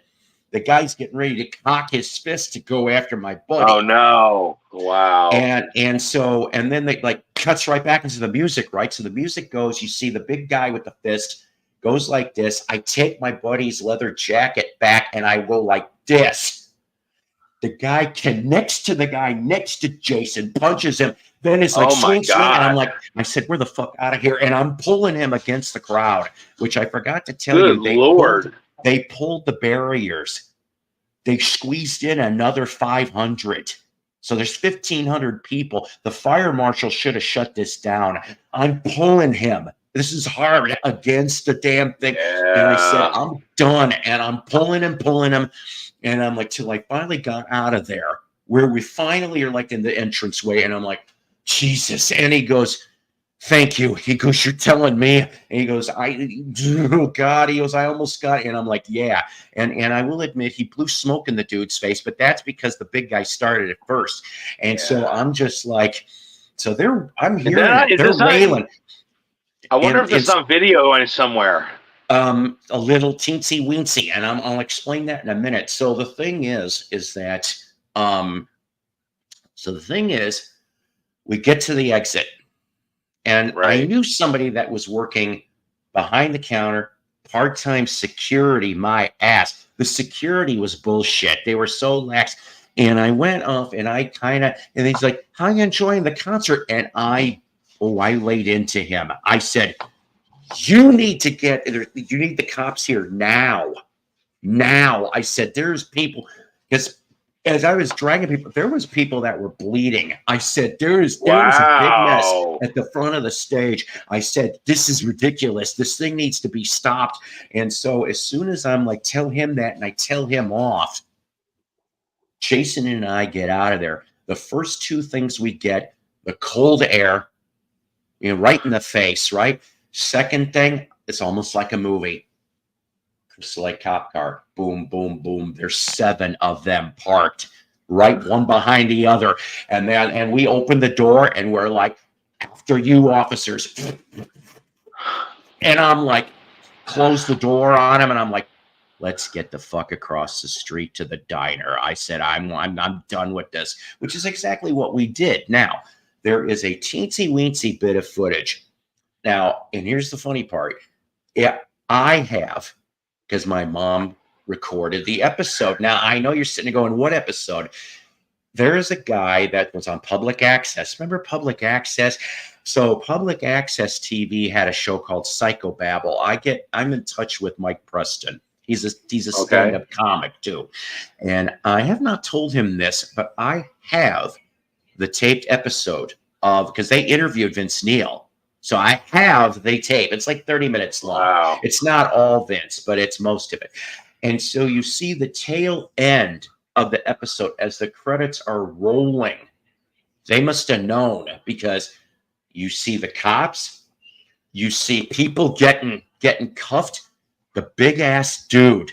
the guy's getting ready to cock his fist to go after my buddy. Oh no. Wow. And then they like cuts right back into the music, right? So the music goes, you see the big guy with the fist goes like this. I take my buddy's leather jacket back and I go like this. The guy connects to the guy next to Jason, punches him, then it's like swing, and I'm like, I said, "We're the fuck out of here." And I'm pulling him against the crowd, which I forgot to tell you. They pulled the barriers. They squeezed in another 500. So there's 1,500 people. The fire marshal should have shut this down. I'm pulling him. This is hard against the damn thing. Yeah. And I said, I'm done. And I'm pulling him. And I'm like, till I finally got out of there, where we finally are like in the entranceway. And I'm like, Jesus. And he goes, "Thank you." He goes, "You're telling me?" And he goes, "Oh God." He goes, "I almost got it." And I'm like, yeah. And I will admit, he blew smoke in the dude's face, but that's because the big guy started it first. And so I'm just like, I'm hearing they're wailing. I wonder if there's some video on it somewhere. A little teensy weensy, and I'll explain that in a minute. So the thing is that, we get to the exit. And I knew somebody that was working behind the counter, part-time security, my ass. The security was bullshit. They were so lax. And I went off and and he's like, "How are you enjoying the concert?" And I laid into him. I said, you need the cops here now. I said, there's people, because as I was dragging people, there was people that were bleeding. I said, there was a big mess at the front of the stage. I said, this is ridiculous. This thing needs to be stopped. And so as soon as I'm like, tell him that, and I tell him off, Jason and I get out of there. The first two things we get, the cold air, right in the face, right? Second thing, it's almost like a movie. Crystal Lake cop car, boom, boom, boom. There's 7 of them parked, right, one behind the other. And we open the door and we're like, after you, officers. And I'm like, close the door on him, and I'm like, let's get the fuck across the street to the diner. I said, I'm done with this, which is exactly what we did. Now, there is a teensy weensy bit of footage. Now, and here's the funny part. Yeah, I have, because my mom recorded the episode. Now, I know you're sitting there going, what episode? There is a guy that was on Public Access. Remember Public Access? So Public Access TV had a show called Psychobabble. I'm in touch with Mike Preston. He's a stand-up comic too. And I have not told him this, but I have the taped episode of, because they interviewed Vince Neil. So I have the tape. It's like 30 minutes long. Wow. It's not all Vince, but it's most of it. And so you see the tail end of the episode as the credits are rolling. They must have known, because you see the cops, you see people getting cuffed. The big ass dude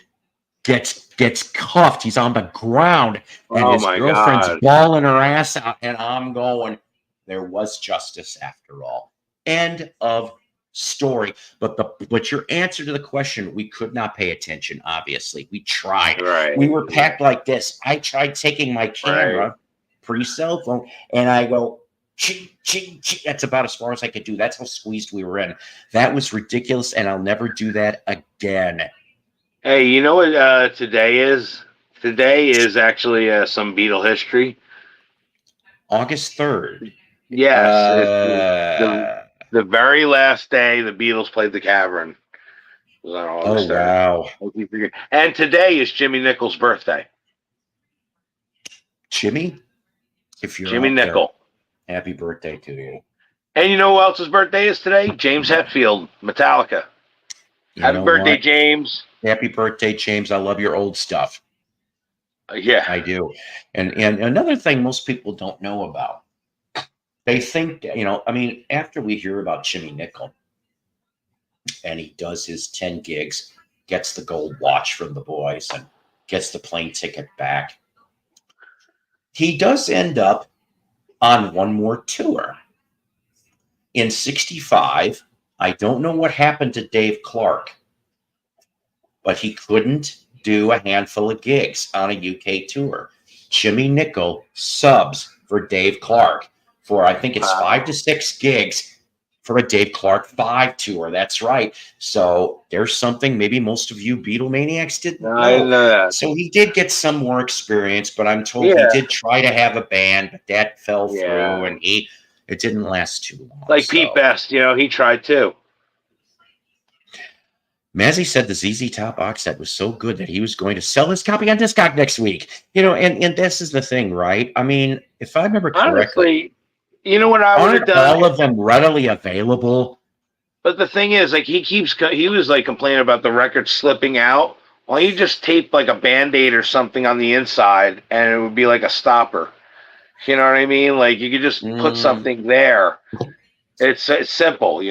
gets cuffed. He's on the ground, and his girlfriend's bawling her ass out. And I'm going, there was justice after all. End of story. But your answer to the question, we could not pay attention. Obviously, we tried. Right. We were packed like this. I tried taking my camera, pre-cell phone, and I go, ching, ching, ching. That's about as far as I could do. That's how squeezed we were in. That was ridiculous, and I'll never do that again. Hey, you know what today is? Today is actually some Beatle history. August 3rd. Yes. The very last day the Beatles played the Cavern was on August 3rd. Wow. And today is Jimmy Nichols' birthday. Jimmy? If you're Jimmy Nicol. Happy birthday to you. And you know who else's birthday is today? James Hetfield, Metallica. Happy birthday, James. Happy birthday, James. I love your old stuff. Yeah. I do. And another thing most people don't know about, they think, after we hear about Jimmy Nicol, and he does his 10 gigs, gets the gold watch from the boys, and gets the plane ticket back, he does end up on one more tour. In 65, I don't know what happened to Dave Clark, but he couldn't do a handful of gigs on a UK tour. Jimmy Nicol subs for Dave Clark for, I think it's 5 to 6 gigs for a Dave Clark 5 tour. That's right. So there's something maybe most of you Beatlemaniacs didn't know. I didn't know that. So he did get some more experience, but I'm told he did try to have a band, but that fell through, and it didn't last too long. Like Pete Best, he tried too. Mazzy said the ZZ Top box set was so good that he was going to sell his copy on Discog next week. And this is the thing, right? I mean, if I remember correctly, honestly, you know what I would have done? All of them readily available. But the thing is, like, he was like complaining about the record slipping out. Why don't you just tape like a Band-Aid or something on the inside, and it would be like a stopper. You know what I mean? Like, you could just put something there. It's simple,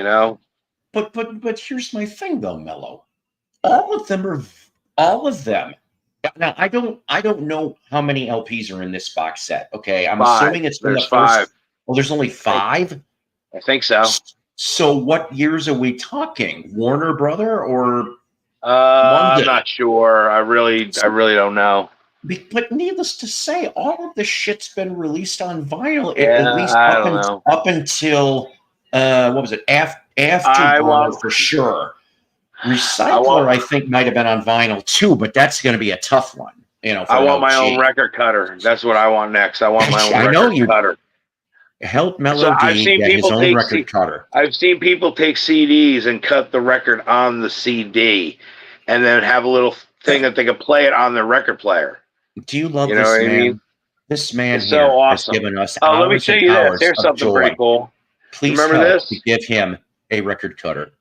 But here's my thing though, Mello. All of them. Now I don't know how many LPs are in this box set. Okay, I'm assuming it's been the first. 5. Well, there's only 5. I think so. So what years are we talking? Warner Brother or? I'm not sure. I really don't know. But needless to say, all of the shit's been released on vinyl at least up until what was it? After Warner for sure. Recycler, I think, might have been on vinyl too, but that's going to be a tough one. I want my own record cutter. That's what I want next. I want my own record cutter. Help Melody get his own record cutter. I've seen people take CDs and cut the record on the CD, and then have a little thing that they can play it on their record player. Do you love You know this what I man? mean? This man It's here so has awesome. given us Oh, let me hours show and you this. hours Here's of something joy. pretty cool. Please Remember help this? to give him a record cutter.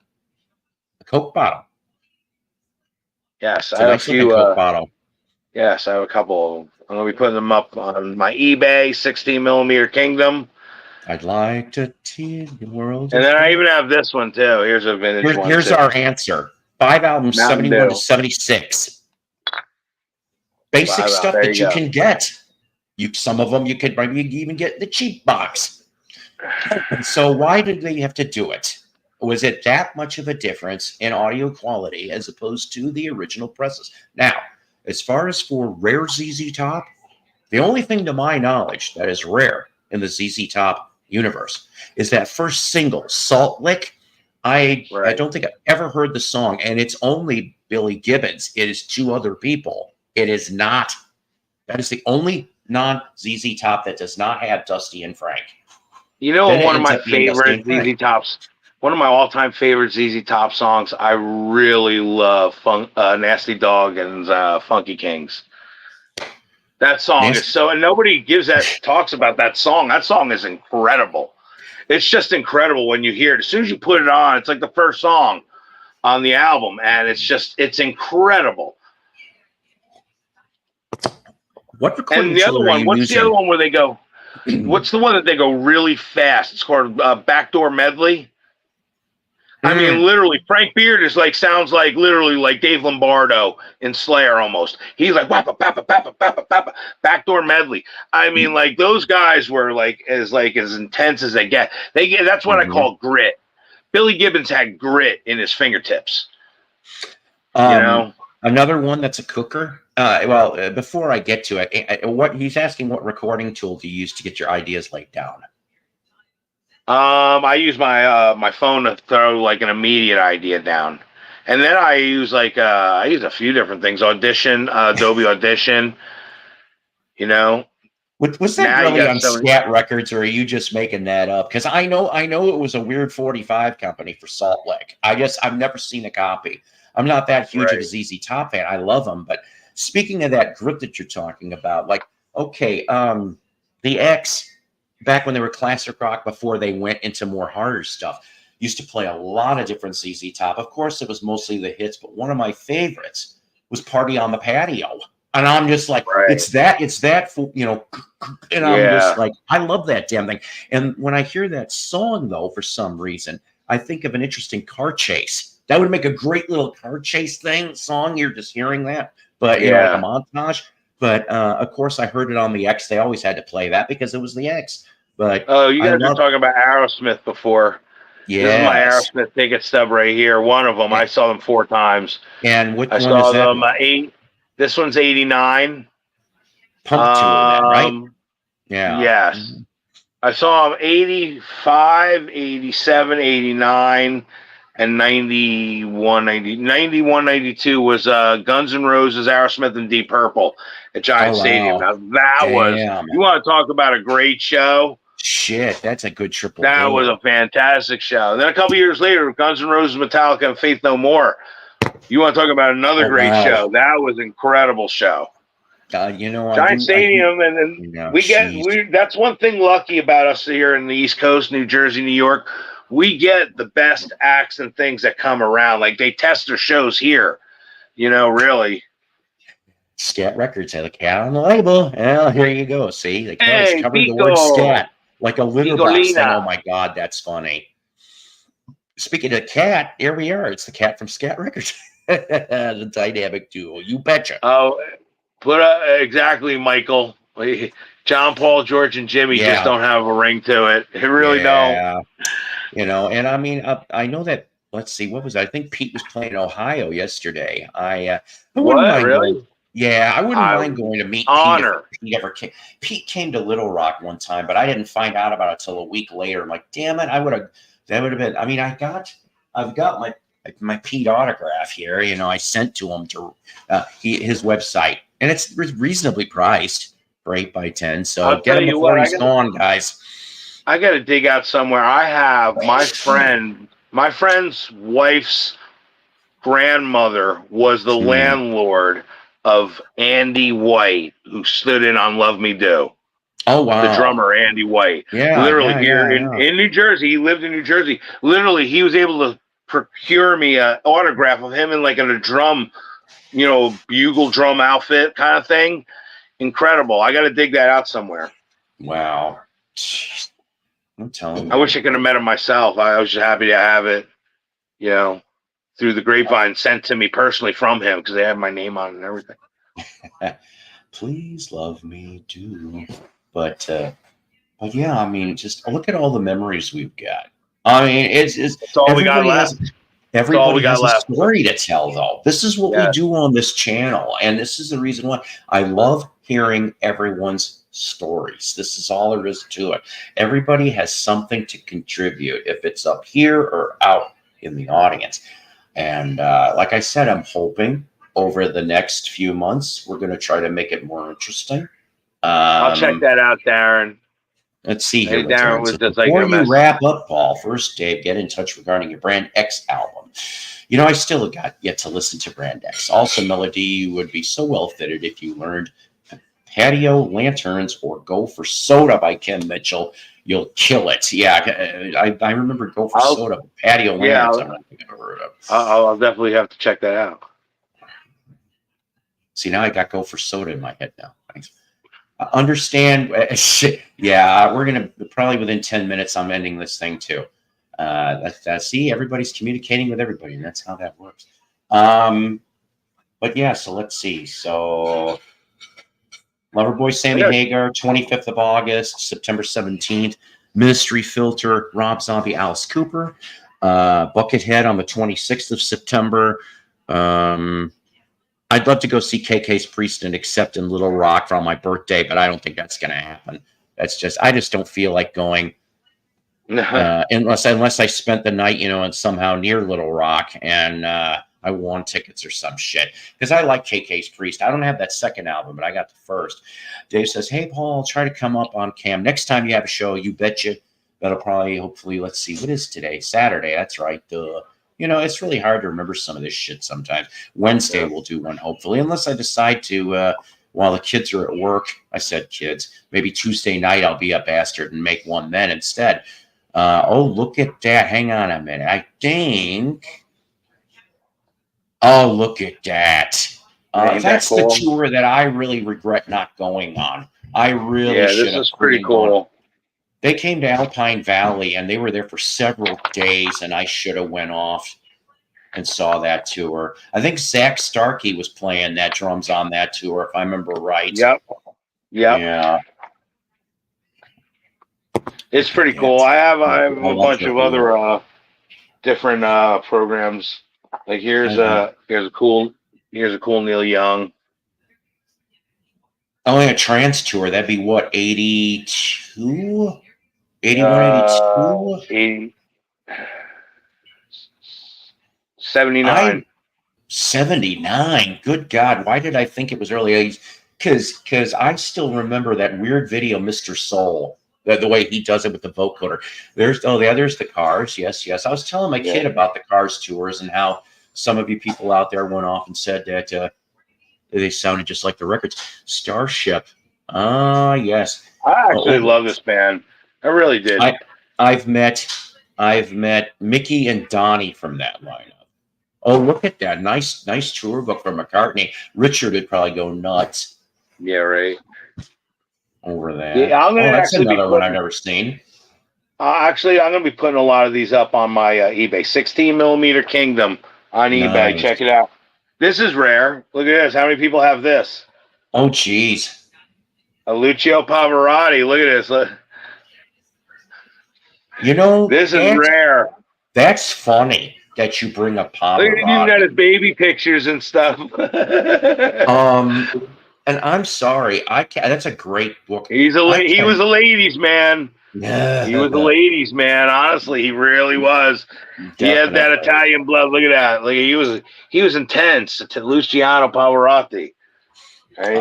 A Coke bottle. Yes, It's I a have a nice looking few. Coke bottle. Yes, I have a couple of them. I'm going to be putting them up on my eBay 16 millimeter Kingdom. I'd like to tear the world. And then I even have this one too. Here's a vintage one. Here's our answer. 5 albums, Mountain 71 Dew. to 76. Basic stuff There that you go. can get. Some of them you could maybe even get in the cheap box. And so why did they have to do it? Was it that much of a difference in audio quality as opposed to the original presses? Now, as far as for rare ZZ Top, the only thing to my knowledge that is rare in the ZZ Top universe is that first single, Salt Lick. I don't think I've ever heard the song, and it's only Billy Gibbons. It is 2 other people. It is not. That is the only non-ZZ Top that does not have Dusty and Frank. You know, one of my favorite ZZ Tops, one of my all-time favorite ZZ Top songs, I really love Nasty Dog and Funky Kings. That song is so, and nobody talks about that song. That song is incredible. It's just incredible when you hear it. As soon as you put it on, it's like the first song on the album, and it's incredible. What recording and the other one, what's the other one where they go? What's the one that they go really fast? It's called Backdoor Medley. I mean, literally, Frank Beard is sounds like literally like Dave Lombardo in Slayer almost. He's like wappa papa papa papa papa Backdoor Medley. I mean, those guys were as intense as they get. That's what I call grit. Billy Gibbons had grit in his fingertips. Another one that's a cooker. Before I get to it, what he's asking, what recording tool do you use to get your ideas laid down? I use my phone to throw an immediate idea down, and then I use I use a few different things. Audition, Adobe Audition. Was that really on Scat Records, or are you just making that up? Because I know it was a weird 45 company for Salt Lick. I've never seen a copy. I'm not that huge of a ZZ Top fan. I love them, but speaking of that grit that you're talking about, the X, back when they were classic rock before they went into more harder stuff, used to play a lot of different ZZ Top. Of course, it was mostly the hits, but one of my favorites was Party on the Patio. And I'm just like, it's that, and I'm just like, I love that damn thing. And when I hear that song, though, for some reason, I think of an interesting car chase. That would make a great little car chase song. You're just hearing that, but like a montage. But of course, I heard it on the X. They always had to play that because it was the X. But you guys were talking about Aerosmith before. Yeah, this is my Aerosmith ticket stub right here. One of them. I saw them 4 times. And which one saw is that? Them 8. This one's 89. Pump tour, then, right? Yeah. Yes. I saw them 85, 87, 89. And 91, 92 was Guns N' Roses, Aerosmith, and Deep Purple at Giant Stadium. Now that was, you want to talk about a great show? Shit, that's a good triple. That was a fantastic show. Then a couple years later, Guns N' Roses, Metallica, and Faith No More. You want to talk about another great show? That was an incredible show. Giant Stadium, and then that's one thing lucky about us here in the East Coast, New Jersey, New York. We get the best acts and things that come around. They test their shows here, really. Scat Records had a cat on the label. Well, here you go. See, they covered the word scat like a litter box thing. Oh my God, that's funny. Speaking of cat, here we are. It's the cat from Scat Records. The dynamic duo. You betcha. Oh, exactly, Michael. John, Paul, George, and Jimmy just don't have a ring to it. They really don't. And I mean, I know that. Let's see, what was I think Pete was playing in Ohio yesterday. I wouldn't mind really? I wouldn't mind going to meet Pete. Pete came to Little Rock one time, but I didn't find out about it till a week later. I'm like, damn it, that would have been. I mean, I've got my Pete autograph here. I sent to him to his website, and it's reasonably priced for 8x10. So get him before he's gone, guys. I got to dig out somewhere. I have my friend's wife's grandmother was the landlord of Andy White, who stood in on Love Me Do. Oh, wow. The drummer, Andy White. Yeah. Literally in New Jersey. He lived in New Jersey. Literally, he was able to procure me an autograph of him in like a drum, bugle drum outfit kind of thing. Incredible. I got to dig that out somewhere. Wow. I'm telling you. I wish I could have met him myself. I was just happy to have it, through the grapevine sent to me personally from him because they have my name on it and everything. Please love me too. But yeah, I mean, just look at all the memories we've got. I mean, it's all we got left. Everybody has a story to tell, though. This is what we do on this channel, and this is the reason why I love hearing everyone's stories. This is all there is to it. Everybody has something to contribute, if it's up here or out in the audience. And like I said, I'm hoping over the next few months we're going to try to make it more interesting. I'll check that out, Darren. Let's see here. Darren was just before you wrap up, Paul, first, Dave, get in touch regarding your Brand X album. I still got yet to listen to Brand X. Also, Melody, you would be so well fitted if you learned Patio Lanterns or Go for Soda by Kim Mitchell. You'll kill it. Yeah, I remember Go for Soda, Patio Lanterns. Yeah, I don't think I've ever heard of. I'll definitely have to check that out. See, now I got Go for Soda in my head now. Thanks. Understand. Yeah, we're going to probably within 10 minutes, I'm ending this thing too. See, everybody's communicating with everybody, and that's how that works. But yeah, so let's see. So Loverboy Sammy Hagar, 25th of August, September 17th. Ministry Filter, Rob Zombie, Alice Cooper. Buckethead on the 26th of September. I'd love to go see KK's Priest and Accept in Little Rock for my birthday, but I don't think that's going to happen. I just don't feel like going unless I spent the night, and somehow near Little Rock and I won tickets or some shit. Because I like KK's Priest. I don't have that second album, but I got the first. Dave says, hey, Paul, I'll try to come up on cam. Next time you have a show, you betcha. That'll probably, hopefully, let's see, what is today? Saturday, that's right. It's really hard to remember some of this shit sometimes. Wednesday we'll do one, hopefully, unless I decide to, while the kids are at work, I said kids, maybe Tuesday night I'll be a bastard and make one then instead. Look at that. Hang on a minute. I think. Oh, look at that. That's cool? The tour that I really regret not going on. I really should have. This is pretty cool. They came to Alpine Valley, and they were there for several days, and I should have went off and saw that tour. I think Zach Starkey was playing that drums on that tour, if I remember right. Yep. Yeah. It's pretty cool. I have a bunch of other different programs. Like here's a cool Neil Young. Only a trance tour. That'd be what, 82? 81, 82? 79. 79. Good God. Why did I think it was early 80s? Because I still remember that weird video, Mr. Soul, the way he does it with the vocoder. There's the Cars. Yes. I was telling my kid about the Cars tours and how some of you people out there went off and said that they sounded just like the records. Starship. Yes. I actually love this band. I really did. I've met Mickey and Donnie from that lineup. Oh, look at that. Nice tour book from McCartney. Richard would probably go nuts. Yeah, right. Over that. Yeah, I'm gonna that's another one I've never seen. Actually, I'm going to be putting a lot of these up on my eBay. 16mm Kingdom on eBay. Check it out. This is rare. Look at this. How many people have this? Oh, geez. A Lucio Pavarotti. Look at this. Look. This is rare. That's funny that you bring up Pavarotti. Look at him got his baby pictures and stuff. And I'm sorry, that's a great book. He was a ladies' man. Yeah, he was a ladies' man. Honestly, he really was. Definitely. He had that Italian blood. Look at that. Like he was intense. To Luciano Pavarotti. Right?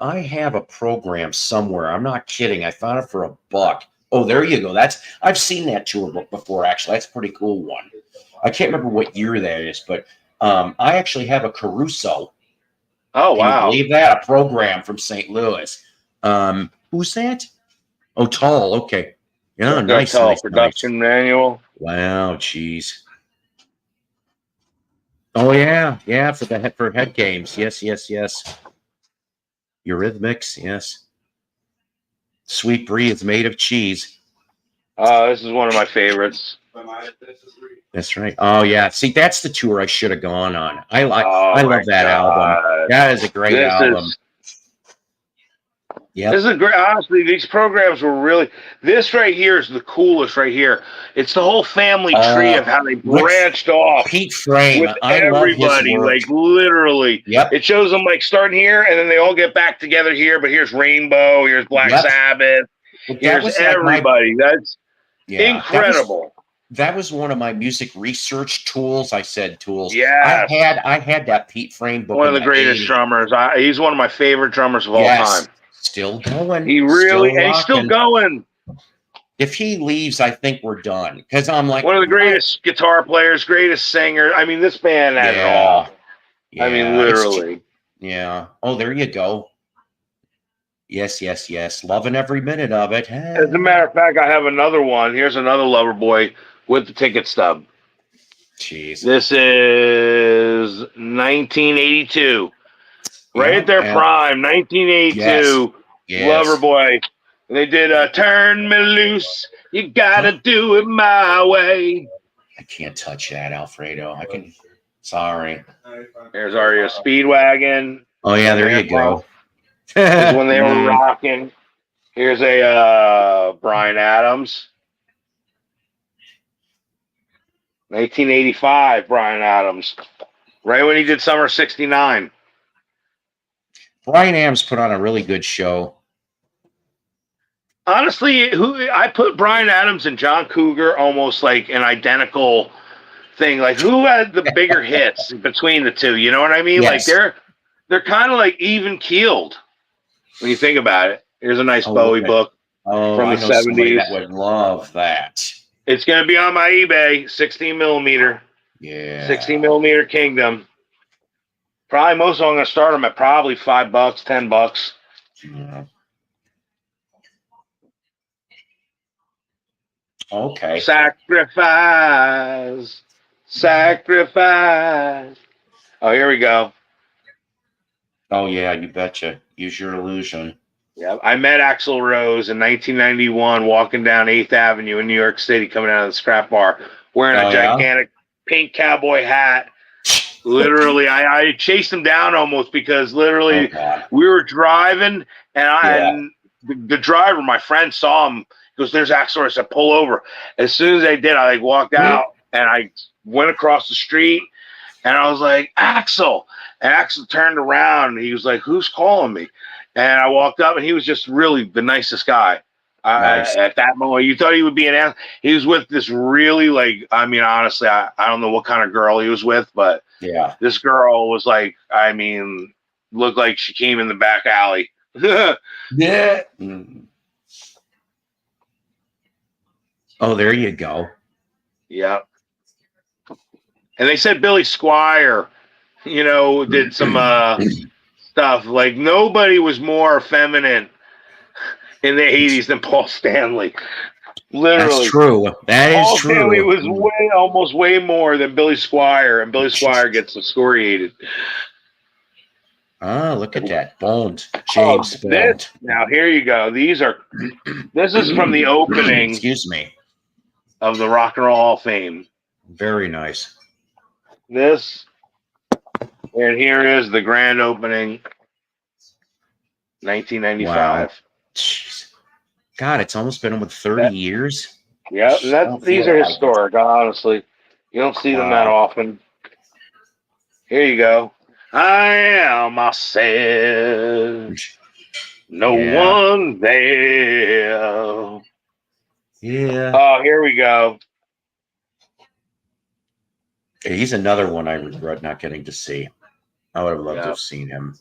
I have a program somewhere. I'm not kidding. I found it for $1. Oh, there you go. I've seen that tour book before. Actually, that's a pretty cool one. I can't remember what year that is, but I actually have a Caruso Oh, Can wow. you believe that? A program from St. Louis. Who's that? Oh, Tull. Okay. Yeah, nice, Tull, nice, production nice. manual. Wow, jeez. Oh yeah, yeah, for head games. Yes, yes, yes. Eurythmics, yes. Sweet Brie is made of cheese. This is one of my favorites. That's right. Oh yeah. See, that's the tour I should have gone on. I Oh, love that album. That is a great album. Yeah. This is great. Honestly, these programs were really. This right here is the coolest right here. It's the whole family tree of how they branched off. Pete Frame. With everybody, like literally. Yep. It shows them like starting here, and then they all get back together here. But here's Rainbow. Here's Black Sabbath. Here's everybody. That's incredible. That was one of my music research tools. I said tools. Yeah. I had that Pete Frame book. One of the greatest drummers. He's one of my favorite drummers of all time. Still going. He really, and he's still going. If he leaves, I think we're done. Because I'm like one of the greatest guitar players, greatest singer. I mean, this band has it all. Yeah. I mean, literally. Yeah. Oh, there you go. Yes, yes, yes. Loving every minute of it. As a matter of fact, I have another one. Here's another Loverboy with the ticket stub. Jeez. This is 1982. Right at their prime, 1982. Yes. Loverboy. They did Turn Me Loose. You gotta do it my way. I can't touch that, Alfredo. I can. Sorry. There's REO Speedwagon. Oh yeah, there you go. This is when they were rocking. Here's a Bryan Adams. 1985, Bryan Adams. Right when he did Summer '69. Bryan Adams put on a really good show. Honestly, I put Bryan Adams and John Cougar almost like an identical thing. Like, who had the bigger hits between the two? You know what I mean? Yes. Like they're kind of like even keeled when you think about it. Here's a nice Bowie book from the 70s. That would love that. It's gonna be on my eBay, 16 millimeter. Yeah. 16 millimeter Kingdom. Probably most of them I'm gonna start them at probably $5, $10. Yeah. Okay. Sacrifice. Oh, here we go. Oh yeah, you betcha. Use Your Illusion. Yeah, I met Axl Rose in 1991 walking down 8th Avenue in New York City, coming out of the scrap bar, wearing a gigantic pink cowboy hat. Literally, I chased him down almost because literally we were driving and the driver, my friend, saw him. He goes, "There's Axl." I said, "Pull over." As soon as I did, I walked out and I went across the street and I was like, "Axl." And Axl turned around and he was like, "Who's calling me?" And I walked up and he was just really the nicest guy. Nice. At that moment, you thought he would be an ass. He was with this really, like, I mean, honestly, I don't know what kind of girl he was with, but this girl was like, I mean, looked like she came in the back alley. Yeah. Oh, there you go. Yeah. And they said Billy Squier, did some stuff. Like, nobody was more feminine in the 80s than Paul Stanley. Literally. That's true. That is Paul true. Stanley was almost way more than Billy Squier, and Billy Squier gets excoriated. Ah, look at that. Boned. James Bond. Now, here you go. This is from the opening. Excuse me. Of the Rock and Roll Hall of Fame. Very nice. This, and here is the grand opening, 1995. Wow. Jeez. God, it's almost been almost 30 years. Yeah, these are historic, honestly. You don't see them that often. Here you go. I am myself. No one there. Yeah. Oh, here we go. He's another one I regret not getting to see. I would have loved to have seen him.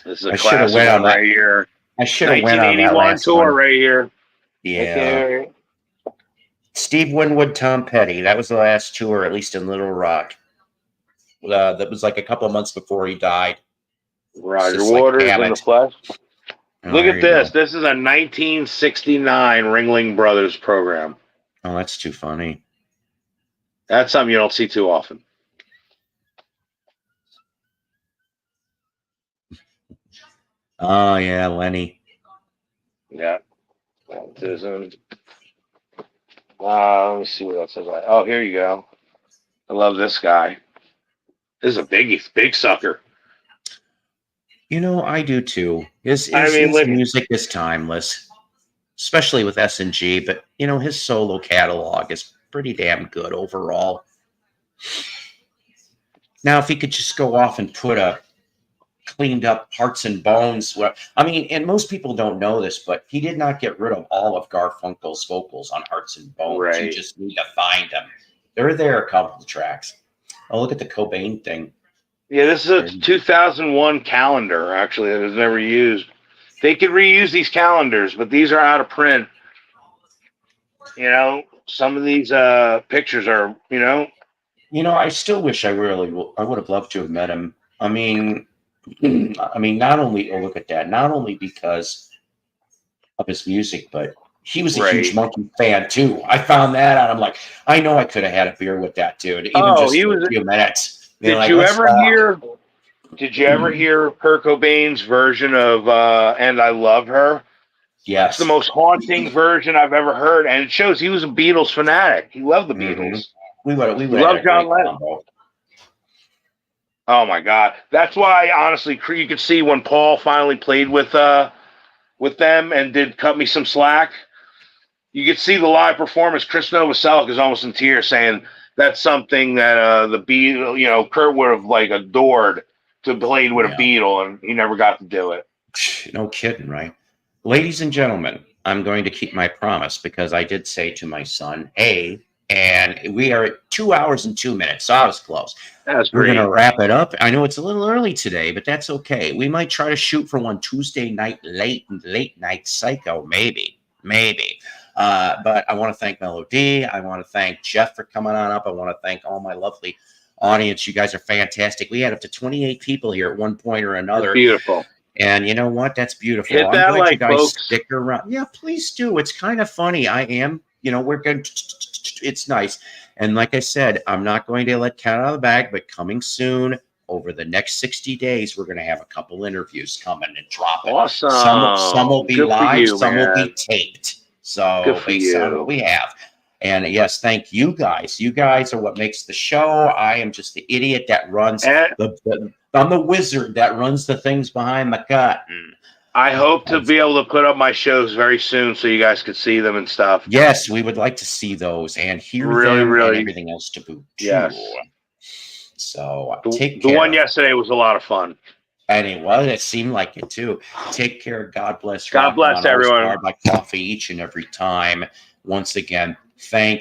This is a classic one right here. I should have went on that last tour one. right here. Yeah. Right. Steve Winwood, Tom Petty. That was the last tour, at least in Little Rock. That was like a couple of months before he died. Roger Waters like, in the flesh. Oh, Look at this. Go. This is a 1969 Ringling Brothers program. Oh, that's too funny. That's something you don't see too often. Oh, yeah, Lenny. Yeah. Let me see what else I got. Oh, here you go. I love this guy. This is a big sucker. You know, I do too. His music is timeless, especially with S&G, but, you know, his solo catalog is pretty damn good overall. Now, if he could just go off and put a cleaned up Hearts and Bones. I mean, and most people don't know this, but he did not get rid of all of Garfunkel's vocals on Hearts and Bones. Right. You just need to find them. They're there, a couple of tracks. Oh, look at the Cobain thing. Yeah, this is a 2001 calendar, actually, that was never used. They could reuse these calendars, but these are out of print. You know, some of these pictures are, you know. You know, I still wish I would have loved to have met him. I mean, not only, look at that, not only because of his music, but he was a huge Monkey fan too. I found that out. I'm like, I know I could have had a beer with that dude, even just for a few minutes. Did you ever hear Kurt Cobain's version of "And I Love Her"? Yes, it's the most haunting version I've ever heard, and it shows he was a Beatles fanatic. He loved the Beatles. We loved John Lennon. Oh my God, that's why honestly, you could see when Paul finally played with them and did "Cut Me Some Slack." You could see the live performance. Chris Novoselic is almost in tears, saying that's something that the Beatles, you know, Kurt would have like adored to play with a Beatle, and he never got to do it. No kidding, right? Ladies and gentlemen, I'm going to keep my promise because I did say to my son, hey, and we are at 2 hours and 2 minutes, so I was close. We're going to wrap it up. I know it's a little early today, but that's okay. We might try to shoot for one Tuesday night, late night psycho, maybe. But I want to thank Melody. I want to thank Jeff for coming on up. I want to thank all my lovely audience. You guys are fantastic. We had up to 28 people here at one point or another. That's beautiful. And you know what? That's beautiful. Hit that like, you guys folks. Stick around. Yeah, please do. It's kind of funny. I am. You know, we're going to. It's nice. And like I said, I'm not going to let cat out of the bag, but coming soon, over the next 60 days, we're going to have a couple interviews coming and dropping. Awesome. Some will be live, some will be taped. So based on what we have. And yes, thank you guys. You guys are what makes the show. I am just the idiot that runs I'm the wizard that runs the things behind the curtain. I hope to be able to put up my shows very soon so you guys can see them and stuff. Yes, we would like to see those and hear them and everything else to boot. Yes. So take care. The one yesterday was a lot of fun. And it seemed like it too. Take care. God bless. God bless everyone. My coffee each and every time. Once again, thank